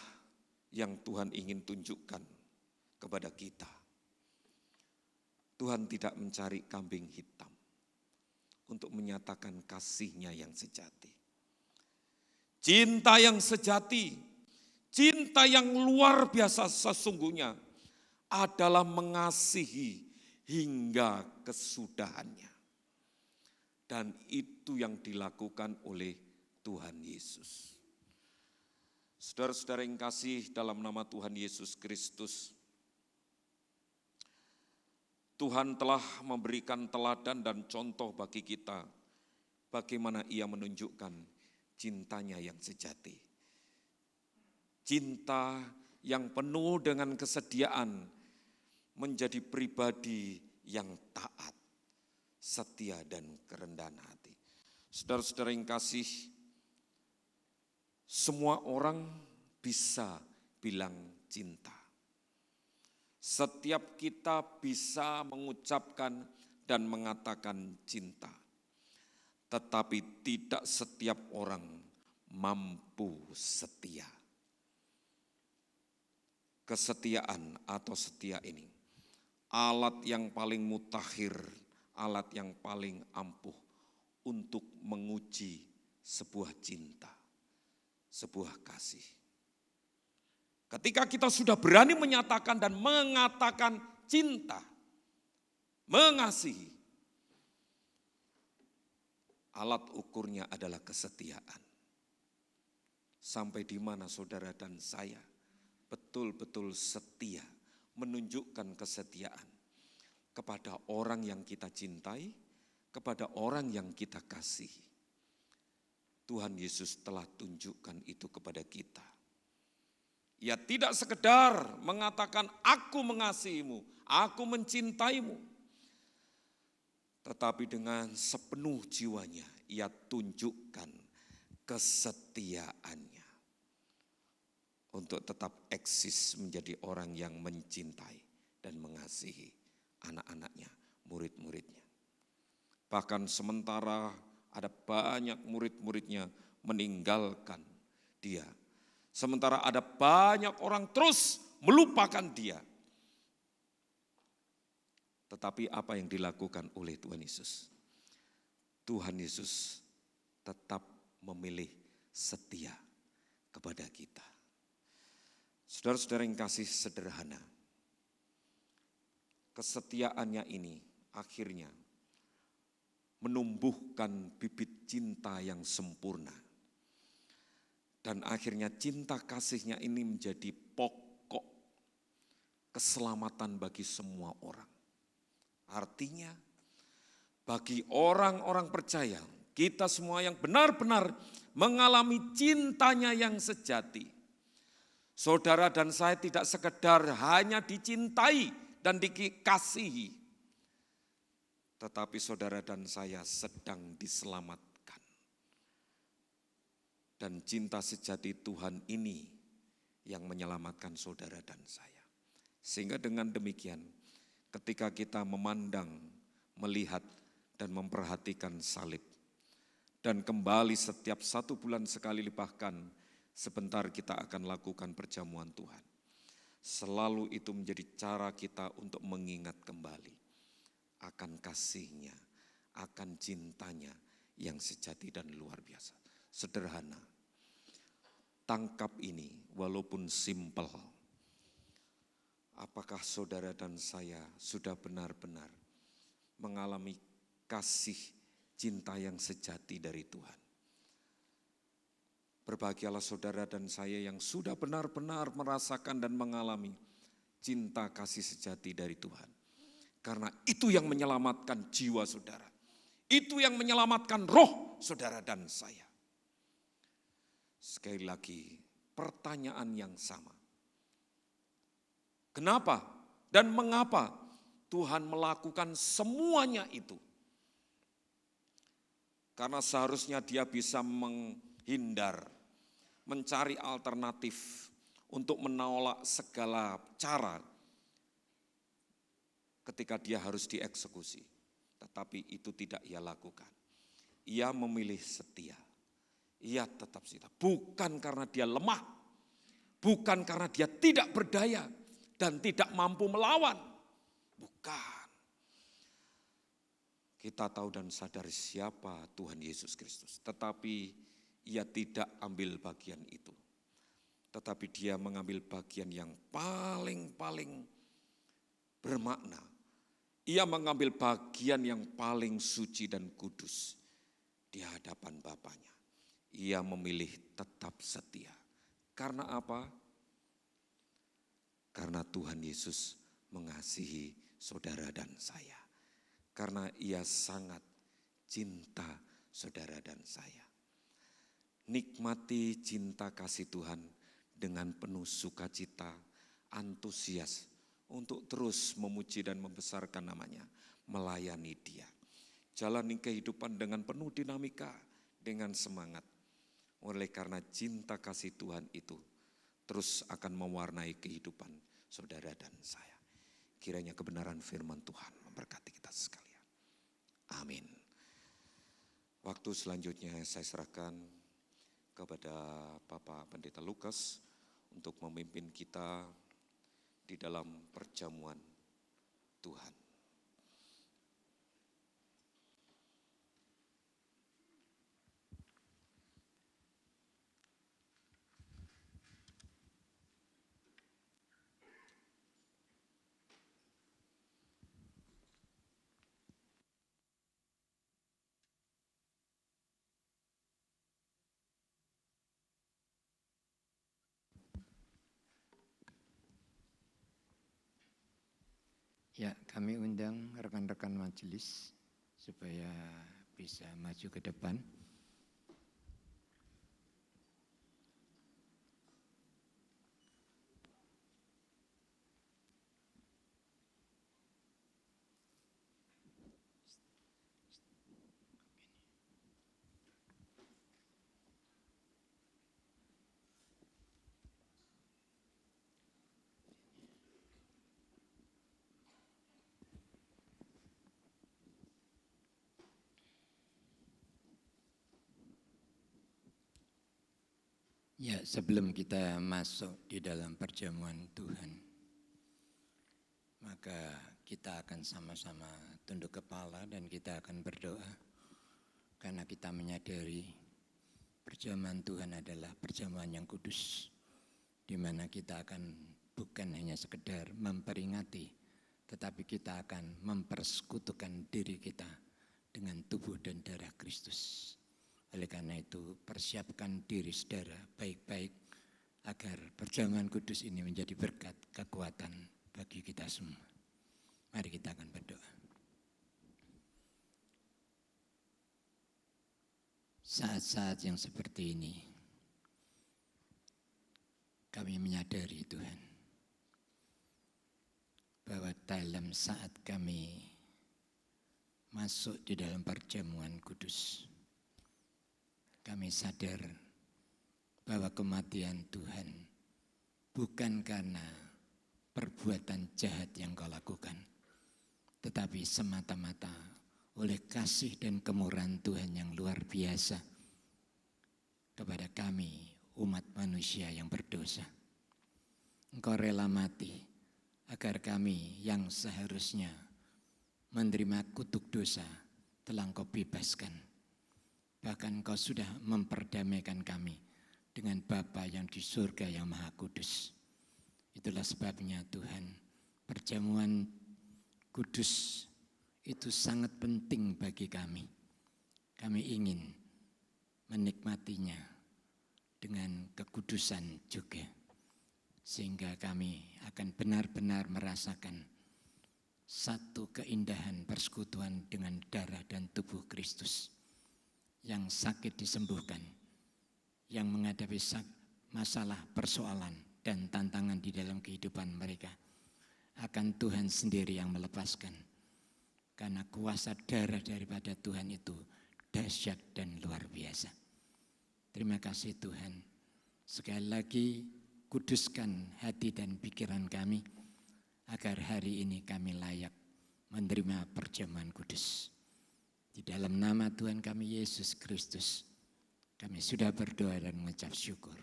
yang Tuhan ingin tunjukkan kepada kita. Tuhan tidak mencari kambing hitam untuk menyatakan kasih-Nya yang sejati. Cinta yang sejati, cinta yang luar biasa sesungguhnya adalah mengasihi hingga kesudahannya. Dan itu yang dilakukan oleh Tuhan Yesus. Saudara-saudara yang kasih dalam nama Tuhan Yesus Kristus, Tuhan telah memberikan teladan dan contoh bagi kita bagaimana Ia menunjukkan cintanya yang sejati. Cinta yang penuh dengan kesediaan menjadi pribadi yang taat, setia dan kerendahan hati. Saudara-saudara yang kasih, semua orang bisa bilang cinta. Setiap kita bisa mengucapkan dan mengatakan cinta. Tetapi tidak setiap orang mampu setia. Kesetiaan atau setia ini, alat yang paling mutakhir, alat yang paling ampuh untuk menguji sebuah cinta, sebuah kasih. Ketika kita sudah berani menyatakan dan mengatakan cinta, mengasihi, alat ukurnya adalah kesetiaan. Sampai di mana saudara dan saya betul-betul setia, menunjukkan kesetiaan kepada orang yang kita cintai, kepada orang yang kita kasihi. Tuhan Yesus telah tunjukkan itu kepada kita. Ia tidak sekedar mengatakan aku mengasihimu, aku mencintaimu. Tetapi dengan sepenuh jiwanya ia tunjukkan kesetiaannya. Untuk tetap eksis menjadi orang yang mencintai dan mengasihi anak-anaknya, murid-muridnya. Bahkan sementara ada banyak murid-muridnya meninggalkan dia. Sementara ada banyak orang terus melupakan dia. Tetapi apa yang dilakukan oleh Tuhan Yesus? Tuhan Yesus tetap memilih setia kepada kita. Saudara-saudara yang kasih sederhana, kesetiaannya ini akhirnya menumbuhkan bibit cinta yang sempurna. Dan akhirnya cinta kasihnya ini menjadi pokok keselamatan bagi semua orang. Artinya bagi orang-orang percaya, kita semua yang benar-benar mengalami cintanya yang sejati. Saudara dan saya tidak sekedar hanya dicintai dan dikasihi, tetapi saudara dan saya sedang diselamatkan. Dan cinta sejati Tuhan ini yang menyelamatkan saudara dan saya. Sehingga dengan demikian, ketika kita memandang, melihat, dan memperhatikan salib, dan kembali setiap 1 bulan sekali, bahkan sebentar kita akan lakukan perjamuan Tuhan. Selalu itu menjadi cara kita untuk mengingat kembali akan kasih-Nya, akan cintanya yang sejati dan luar biasa. Sederhana. Tangkap ini walaupun simpel. Apakah saudara dan saya sudah benar-benar mengalami kasih cinta yang sejati dari Tuhan? Berbahagialah saudara dan saya yang sudah benar-benar merasakan dan mengalami cinta kasih sejati dari Tuhan. Karena itu yang menyelamatkan jiwa saudara. Itu yang menyelamatkan roh saudara dan saya. Sekali lagi, pertanyaan yang sama. Kenapa dan mengapa Tuhan melakukan semuanya itu. Karena seharusnya dia bisa menghindar, mencari alternatif untuk menolak segala cara ketika dia harus dieksekusi. Tetapi itu tidak ia lakukan. Ia memilih setia. Ia tetap setia. Bukan karena dia lemah, bukan karena dia tidak berdaya dan tidak mampu melawan. Bukan. Kita tahu dan sadar siapa Tuhan Yesus Kristus. Tetapi ia tidak ambil bagian itu. Tetapi dia mengambil bagian yang paling bermakna. Ia mengambil bagian yang paling suci dan kudus di hadapan Bapanya. Ia memilih tetap setia. Karena apa? Karena Tuhan Yesus mengasihi saudara dan saya. Karena ia sangat cinta saudara dan saya. Nikmati cinta kasih Tuhan dengan penuh sukacita, antusias untuk terus memuji dan membesarkan namanya, melayani dia. Jalani kehidupan dengan penuh dinamika, dengan semangat. Oleh karena cinta kasih Tuhan itu terus akan mewarnai kehidupan saudara dan saya. Kiranya kebenaran firman Tuhan memberkati kita sekalian. Amin. Waktu selanjutnya saya serahkan kepada Bapak Pendeta Lukas untuk memimpin kita di dalam perjamuan Tuhan. Ya, kami undang rekan-rekan majelis supaya bisa maju ke depan. Ya, sebelum kita masuk di dalam perjamuan Tuhan, maka kita akan sama-sama tunduk kepala dan kita akan berdoa. Karena kita menyadari perjamuan Tuhan adalah perjamuan yang kudus, di mana kita akan bukan hanya sekedar memperingati, tetapi kita akan mempersekutukan diri kita dengan tubuh dan darah Kristus. Oleh karena itu, persiapkan diri saudara baik-baik agar perjamuan kudus ini menjadi berkat kekuatan bagi kita semua. Mari kita akan berdoa. Saat-saat yang seperti ini, kami menyadari Tuhan, bahwa dalam saat kami masuk di dalam perjamuan kudus, kami sadar bahwa kematian Tuhan bukan karena perbuatan jahat yang kau lakukan, tetapi semata-mata oleh kasih dan kemurahan Tuhan yang luar biasa kepada kami umat manusia yang berdosa. Engkau rela mati agar kami yang seharusnya menerima kutuk dosa telah Engkau bebaskan. Bahkan Engkau sudah memperdamaikan kami dengan Bapa yang di surga yang maha kudus. Itulah sebabnya Tuhan, perjamuan kudus itu sangat penting bagi kami. Kami ingin menikmatinya dengan kekudusan juga. Sehingga kami akan benar-benar merasakan satu keindahan persekutuan dengan darah dan tubuh Kristus. Yang sakit disembuhkan, yang menghadapi masalah, persoalan, dan tantangan di dalam kehidupan mereka akan Tuhan sendiri yang melepaskan. Karena kuasa darah daripada Tuhan itu dahsyat dan luar biasa. Terima kasih Tuhan. Sekali lagi kuduskan hati dan pikiran kami agar hari ini kami layak menerima perjamuan kudus. Di dalam nama Tuhan kami Yesus Kristus, kami sudah berdoa dan mengucap syukur.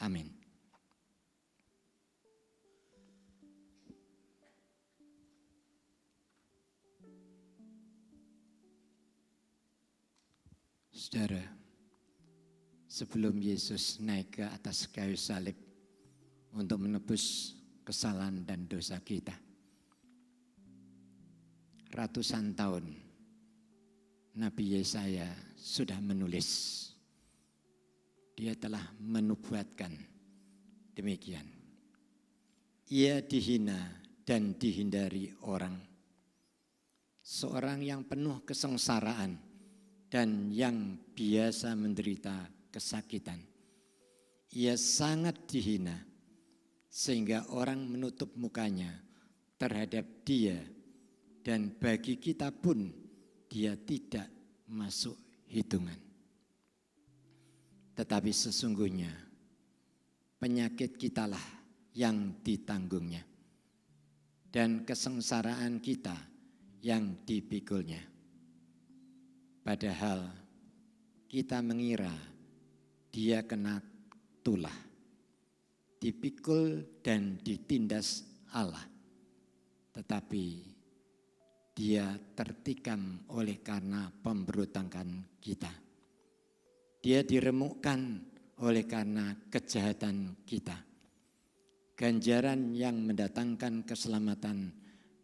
Amin. Saudara, sebelum Yesus naik ke atas kayu salib untuk menebus kesalahan dan dosa kita, ratusan tahun Nabi Yesaya sudah menulis. Dia telah menubuatkan demikian. Ia dihina dan dihindari orang. Seorang yang penuh kesengsaraan dan yang biasa menderita kesakitan. Ia sangat dihina sehingga orang menutup mukanya terhadap dia, dan bagi kita pun dia tidak masuk hitungan. Tetapi sesungguhnya penyakit kitalah yang ditanggungnya dan kesengsaraan kita yang dipikulnya. Padahal kita mengira dia kena tulah, dipikul dan ditindas Allah. Tetapi dia tertikam oleh karena pemberontakan kita. Dia diremukkan oleh karena kejahatan kita. Ganjaran yang mendatangkan keselamatan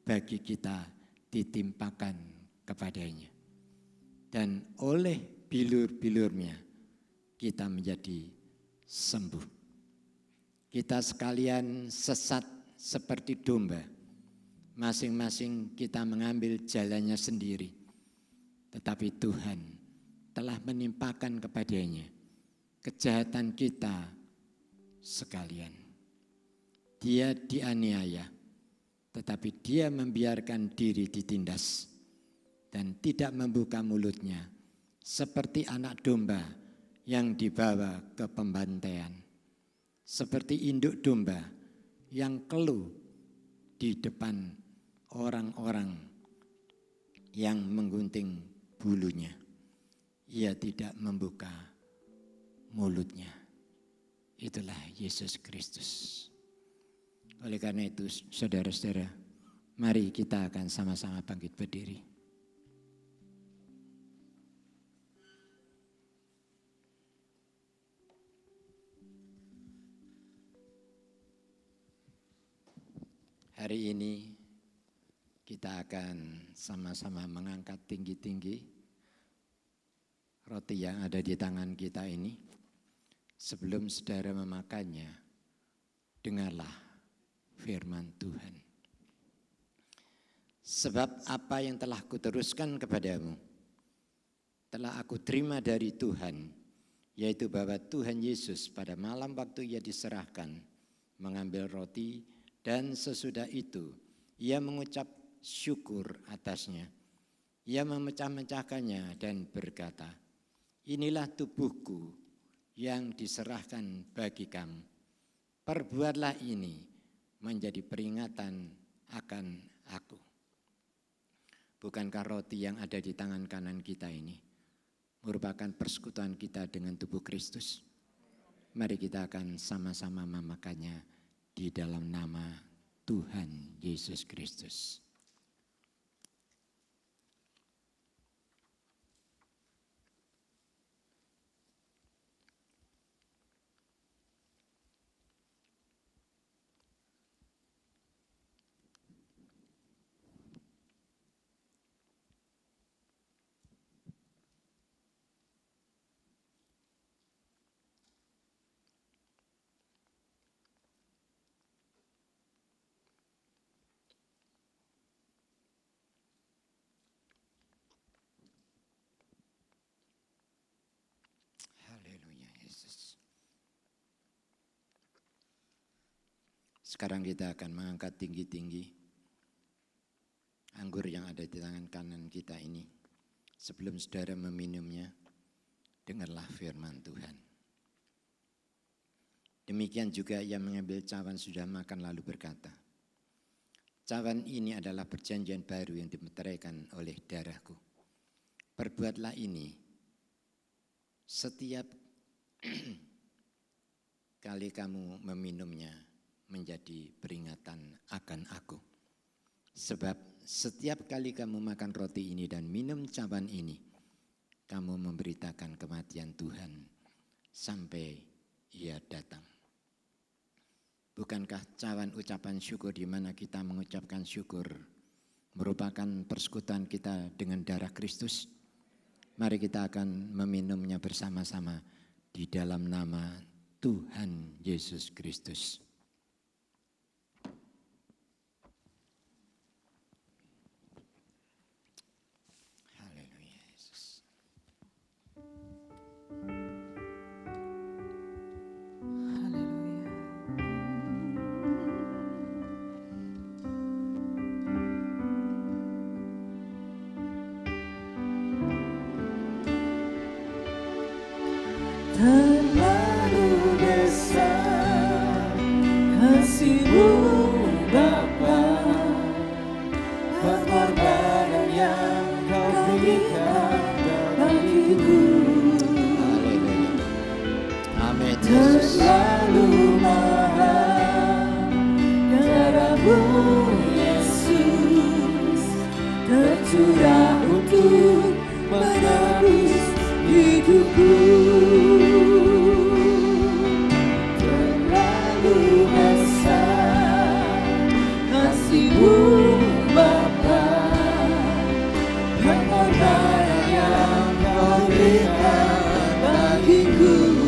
bagi kita ditimpakan kepadanya. Dan oleh bilur-bilurnya kita menjadi sembuh. Kita sekalian sesat seperti domba. Masing-masing kita mengambil jalannya sendiri. Tetapi Tuhan telah menimpakan kepadanya kejahatan kita sekalian. Dia dianiaya, tetapi dia membiarkan diri ditindas dan tidak membuka mulutnya seperti anak domba yang dibawa ke pembantaian. Seperti induk domba yang keluh di depan orang-orang yang menggunting bulunya. Ia tidak membuka mulutnya. Itulah Yesus Kristus. Oleh karena itu, saudara-saudara, mari kita akan sama-sama bangkit berdiri. Hari ini kita akan sama-sama mengangkat tinggi-tinggi roti yang ada di tangan kita ini. Sebelum saudara memakannya, dengarlah firman Tuhan. Sebab apa yang telah kuteruskan kepadamu, telah aku terima dari Tuhan, yaitu bahwa Tuhan Yesus pada malam waktu ia diserahkan, mengambil roti, dan sesudah itu ia mengucap syukur atasnya. Ia memecah-mecahkannya dan berkata, inilah tubuhku yang diserahkan bagi kamu. Perbuatlah ini menjadi peringatan akan aku. Bukankah roti yang ada di tangan kanan kita ini merupakan persekutuan kita dengan tubuh Kristus? Mari kita akan sama-sama memakannya di dalam nama Tuhan Yesus Kristus. Sekarang kita akan mengangkat tinggi-tinggi anggur yang ada di tangan kanan kita ini. Sebelum saudara meminumnya, dengarlah firman Tuhan. Demikian juga ia mengambil cawan sudah makan lalu berkata, cawan ini adalah perjanjian baru yang dimeteraikan oleh darahku. Perbuatlah ini setiap kali kamu meminumnya menjadi peringatan akan aku. Sebab setiap kali kamu makan roti ini dan minum cawan ini, kamu memberitakan kematian Tuhan sampai ia datang. Bukankah cawan ucapan syukur di mana kita mengucapkan syukur merupakan persekutuan kita dengan darah Kristus? Mari kita akan meminumnya bersama-sama di dalam nama Tuhan Yesus Kristus. Haleluya Yesus. Haleluya. Terlalu besar kasih-Mu Bapa, pengorbanan yang Kau berikan bagiku. Haleluya. Amin Yesus. Terlalu mahal darah-Mu Yesus, tercurah untuk menebus hidupku. Terlalu besar kasih-Mu Bapa, pengorbanan yang Kau berikan bagiku.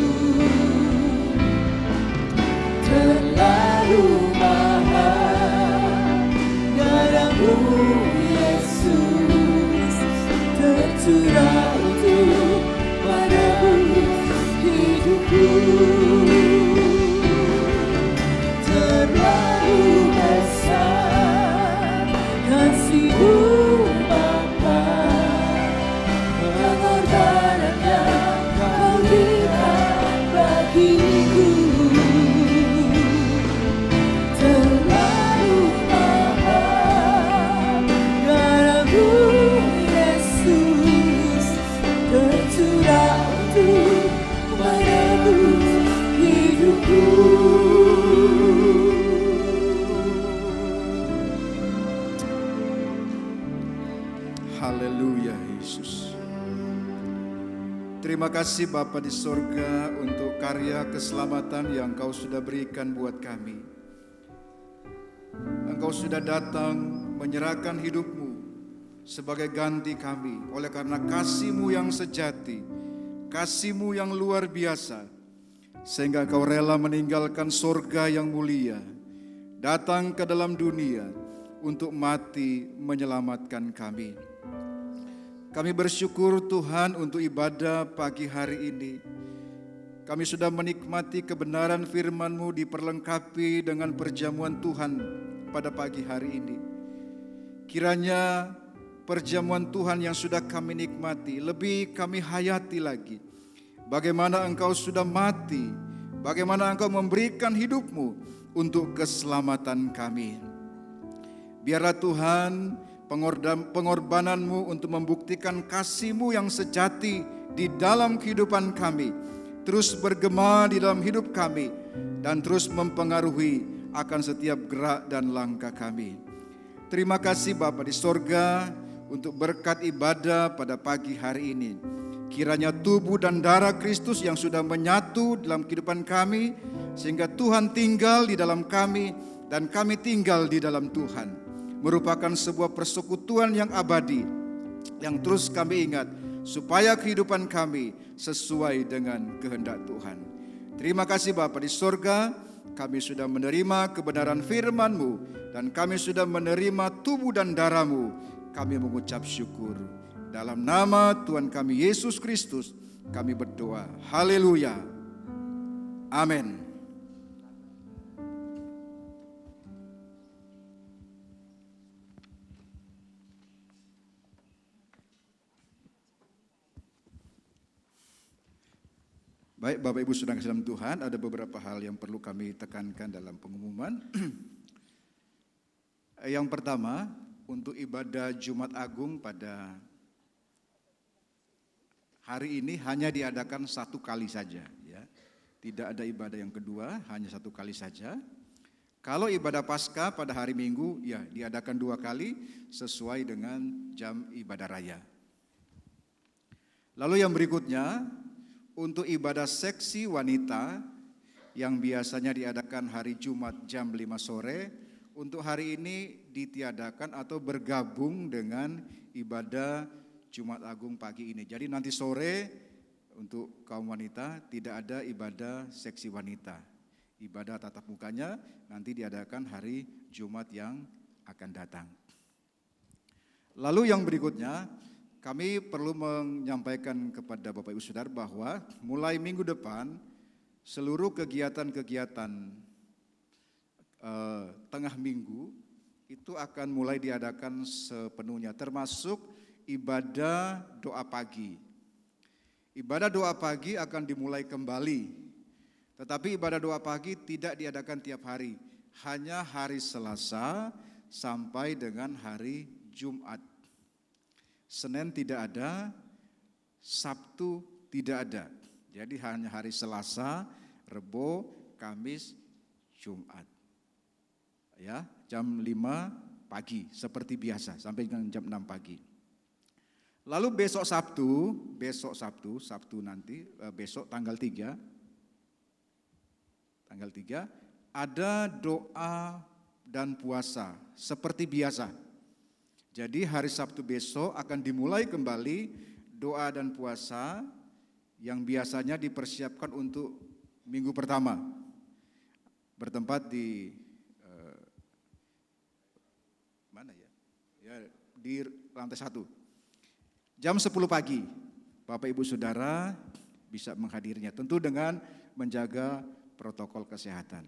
Terlalu mahal darah-Mu Yesus, tercurah untuk menebus hidupku. Terlalu besar kasih-Mu Bapa, pengorbanan yang Kau berikan bagiku. Terlalu mahal darah-Mu Yesus, tercurah untuk menebus hidupku. Haleluya Yesus. Terima kasih Bapa di sorga untuk karya keselamatan yang Kau sudah berikan buat kami. Engkau sudah datang menyerahkan hidupmu sebagai ganti kami. Oleh karena kasih-Mu yang sejati, kasih-Mu yang luar biasa, sehingga Engkau rela meninggalkan sorga yang mulia, datang ke dalam dunia untuk mati menyelamatkan kami. Kami bersyukur Tuhan untuk ibadah pagi hari ini. Kami sudah menikmati kebenaran firman-Mu diperlengkapi dengan perjamuan Tuhan pada pagi hari ini. Kiranya perjamuan Tuhan yang sudah kami nikmati, lebih kami hayati lagi. Bagaimana Engkau sudah mati, bagaimana Engkau memberikan hidup-Mu untuk keselamatan kami. Biarlah Tuhan pengorbanan-Mu untuk membuktikan kasih-Mu yang sejati di dalam kehidupan kami terus bergema di dalam hidup kami dan terus mempengaruhi akan setiap gerak dan langkah kami. Terima kasih Bapa di sorga untuk berkat ibadah pada pagi hari ini. Kiranya tubuh dan darah Kristus yang sudah menyatu dalam kehidupan kami, sehingga Tuhan tinggal di dalam kami dan kami tinggal di dalam Tuhan, merupakan sebuah persekutuan yang abadi yang terus kami ingat, supaya kehidupan kami sesuai dengan kehendak Tuhan. Terima kasih Bapa di sorga, kami sudah menerima kebenaran firman-Mu dan kami sudah menerima tubuh dan darah-Mu. Kami mengucap syukur. Dalam nama Tuhan kami Yesus Kristus kami berdoa. Haleluya. Amin. Baik, Bapak Ibu saudara kasih dalam Tuhan, ada beberapa hal yang perlu kami tekankan dalam pengumuman. Yang pertama, untuk ibadah Jumat Agung pada hari ini hanya diadakan satu kali saja, ya. Tidak ada ibadah yang kedua, hanya satu kali saja. Kalau ibadah Paskah pada hari Minggu, ya diadakan 2 kali sesuai dengan jam ibadah raya. Lalu yang berikutnya, untuk ibadah seksi wanita yang biasanya diadakan hari Jumat jam 5 sore, untuk hari ini ditiadakan atau bergabung dengan ibadah Jumat Agung pagi ini. Jadi nanti sore untuk kaum wanita tidak ada ibadah seksi wanita. Ibadah tatap mukanya nanti diadakan hari Jumat yang akan datang. Lalu yang berikutnya, kami perlu menyampaikan kepada Bapak Ibu Saudara bahwa mulai minggu depan seluruh kegiatan-kegiatan tengah minggu itu akan mulai diadakan sepenuhnya, termasuk ibadah doa pagi. Ibadah doa pagi akan dimulai kembali. Tetapi ibadah doa pagi tidak diadakan tiap hari, hanya hari Selasa sampai dengan hari Jumat. Senin tidak ada, Sabtu tidak ada. Jadi hanya hari Selasa, Rebo, Kamis, Jumat. Ya, jam 5 pagi seperti biasa sampai dengan jam 6 pagi. Lalu besok Sabtu nanti, besok tanggal 3 ada doa dan puasa seperti biasa. Jadi hari Sabtu besok akan dimulai kembali doa dan puasa yang biasanya dipersiapkan untuk minggu pertama. Bertempat di mana ya? Ya di lantai 1. Jam 10 pagi, Bapak Ibu Saudara bisa menghadirinya, tentu dengan menjaga protokol kesehatan.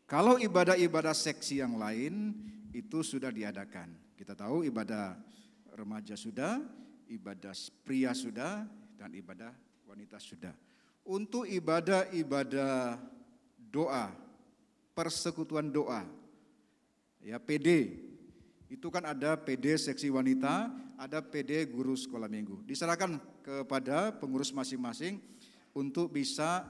Kalau ibadah-ibadah seksi yang lain itu sudah diadakan. Kita tahu ibadah remaja sudah, ibadah pria sudah, dan ibadah wanita sudah. Untuk ibadah-ibadah doa, persekutuan doa, ya PD, itu kan ada PD seksi wanita, ada PD guru sekolah minggu. Diserahkan kepada pengurus masing-masing untuk bisa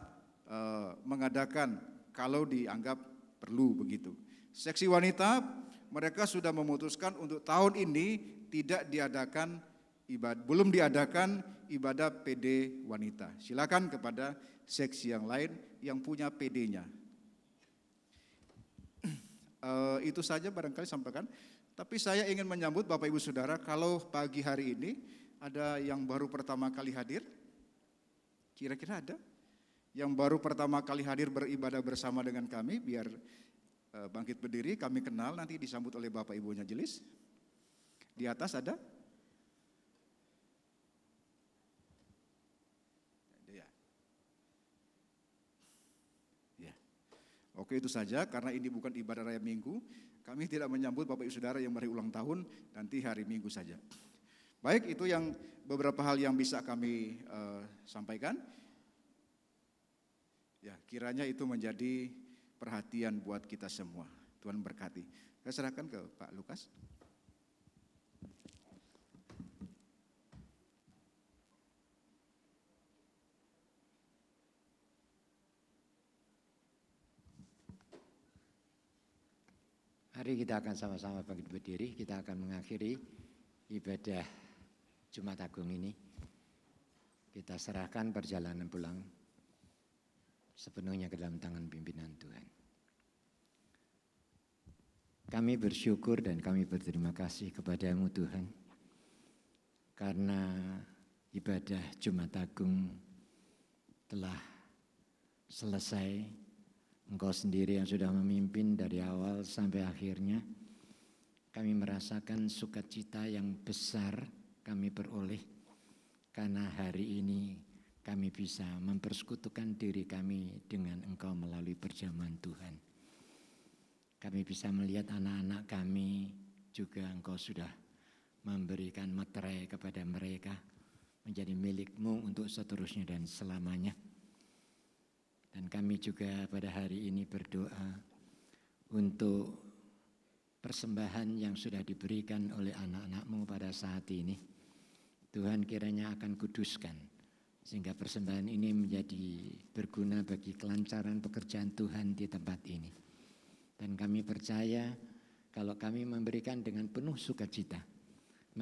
mengadakan kalau dianggap perlu begitu. Seksi wanita mereka sudah memutuskan untuk tahun ini tidak diadakan belum diadakan ibadah PD wanita. Silakan kepada seksi yang lain yang punya PD-nya. Itu saja barangkali sampaikan. Tapi saya ingin menyambut Bapak Ibu Saudara, kalau pagi hari ini ada yang baru pertama kali hadir, kira-kira ada? Yang baru pertama kali hadir beribadah bersama dengan kami, biar bangkit berdiri, kami kenal, nanti disambut oleh Bapak Ibunya Jelis. Di atas ada? Ya. Oke, itu saja, karena ini bukan ibadah raya minggu, kami tidak menyambut Bapak Ibu Saudara yang meraih ulang tahun, nanti hari Minggu saja. Baik, itu yang beberapa hal yang bisa kami sampaikan. Ya, kiranya itu menjadi perhatian buat kita semua. Tuhan berkati. Saya serahkan ke Pak Lukas. Mari kita akan sama-sama bangkit berdiri, kita akan mengakhiri ibadah Jumat Agung ini. Kita serahkan perjalanan pulang sepenuhnya ke dalam tangan pimpinan Tuhan. Kami bersyukur dan kami berterima kasih kepada-Mu Tuhan, karena ibadah Jumat Agung telah selesai. Engkau sendiri yang sudah memimpin dari awal sampai akhirnya. Kami merasakan sukacita yang besar kami peroleh, karena hari ini kami bisa mempersekutukan diri kami dengan Engkau melalui perjamuan Tuhan. Kami bisa melihat anak-anak kami juga Engkau sudah memberikan materai kepada mereka menjadi milik-Mu untuk seterusnya dan selamanya. Dan kami juga pada hari ini berdoa untuk persembahan yang sudah diberikan oleh anak-anak-Mu pada saat ini. Tuhan kiranya akan kuduskan, sehingga persembahan ini menjadi berguna bagi kelancaran pekerjaan Tuhan di tempat ini. Dan kami percaya kalau kami memberikan dengan penuh sukacita,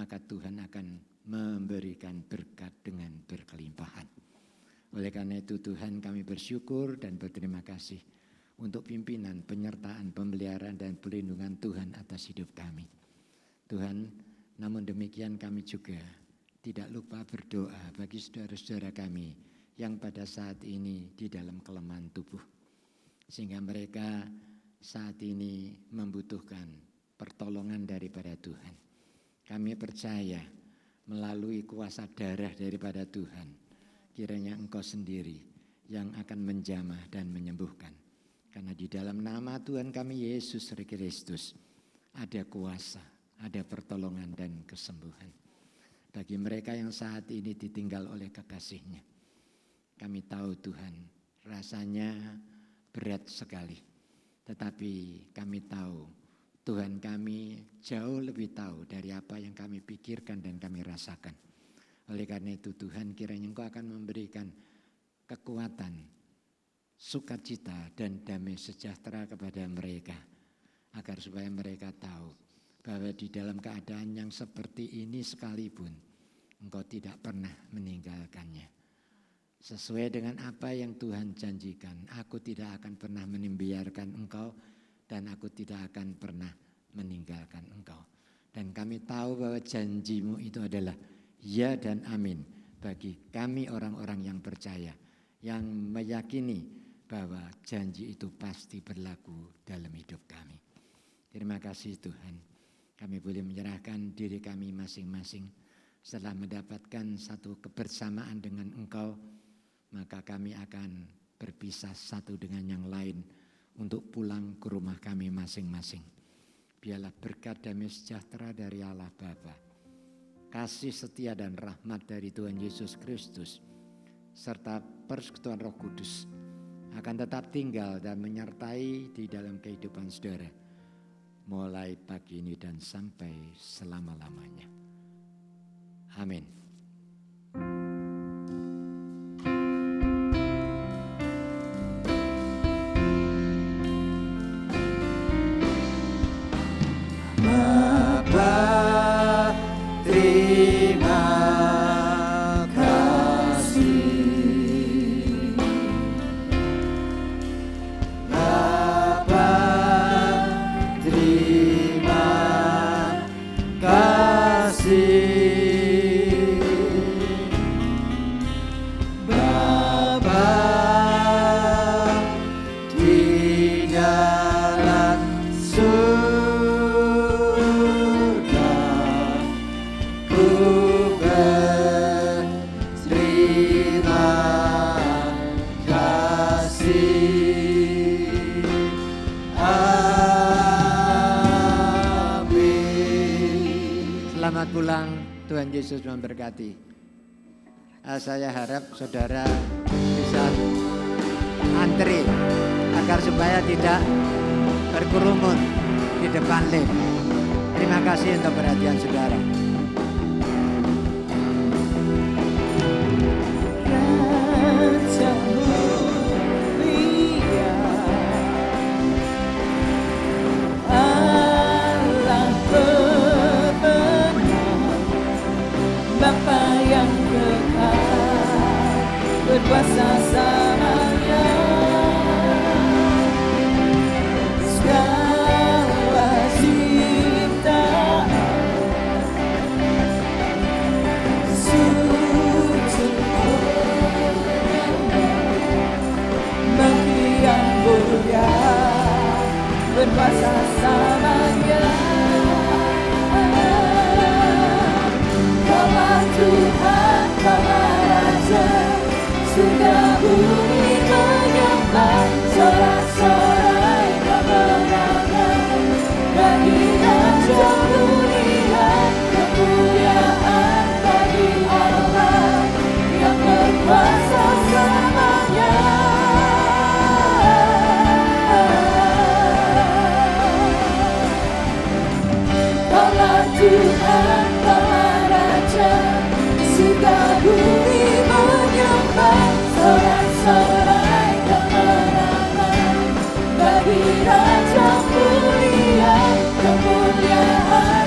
maka Tuhan akan memberikan berkat dengan berkelimpahan. Oleh karena itu Tuhan, kami bersyukur dan berterima kasih untuk pimpinan, penyertaan, pemeliharaan dan perlindungan Tuhan atas hidup kami. Tuhan, namun demikian kami juga tidak lupa berdoa bagi saudara-saudara kami yang pada saat ini di dalam kelemahan tubuh, sehingga mereka saat ini membutuhkan pertolongan daripada Tuhan. Kami percaya melalui kuasa darah daripada Tuhan, kiranya Engkau sendiri yang akan menjamah dan menyembuhkan. Karena di dalam nama Tuhan kami Yesus Kristus ada kuasa, ada pertolongan dan kesembuhan. Bagi mereka yang saat ini ditinggal oleh kekasihnya, kami tahu Tuhan rasanya berat sekali. Tetapi kami tahu Tuhan kami jauh lebih tahu dari apa yang kami pikirkan dan kami rasakan. Oleh karena itu Tuhan, kiranya Engkau akan memberikan kekuatan, sukacita dan damai sejahtera kepada mereka, agar supaya mereka tahu bahwa di dalam keadaan yang seperti ini sekalipun Engkau tidak pernah meninggalkannya. Sesuai dengan apa yang Tuhan janjikan, aku tidak akan pernah membiarkan engkau dan aku tidak akan pernah meninggalkan engkau. Dan kami tahu bahwa janjimu itu adalah ya dan amin bagi kami orang-orang yang percaya, yang meyakini bahwa janji itu pasti berlaku dalam hidup kami. Terima kasih Tuhan, kami boleh menyerahkan diri kami masing-masing. Setelah mendapatkan satu kebersamaan dengan Engkau, maka kami akan berpisah satu dengan yang lain untuk pulang ke rumah kami masing-masing. Biarlah berkat damai sejahtera dari Allah Bapa, kasih setia dan rahmat dari Tuhan Yesus Kristus, serta persekutuan Roh Kudus akan tetap tinggal dan menyertai di dalam kehidupan saudara, mulai pagi ini dan sampai selama-lamanya. Amin. Bapa, terima kasih. Bapa, terima kasih. Bapa di dalam surga, ku berterima kasih. Amin. Selamat pulang, Tuhan Yesus memberkati. Saya harap saudara bisa antri agar supaya tidak berkerumun di depan lift. Terima kasih untuk perhatian saudara. Rajamu mulia, Allah pemenang, Bapa yang kekal, berkuasa selamanya. Segala ciptaan sujud Kaulah Tuhan, Kaulah Raja, surga bumi menyembah, sorak-sorai kemenangan bagi Raja mulia, kemuliaan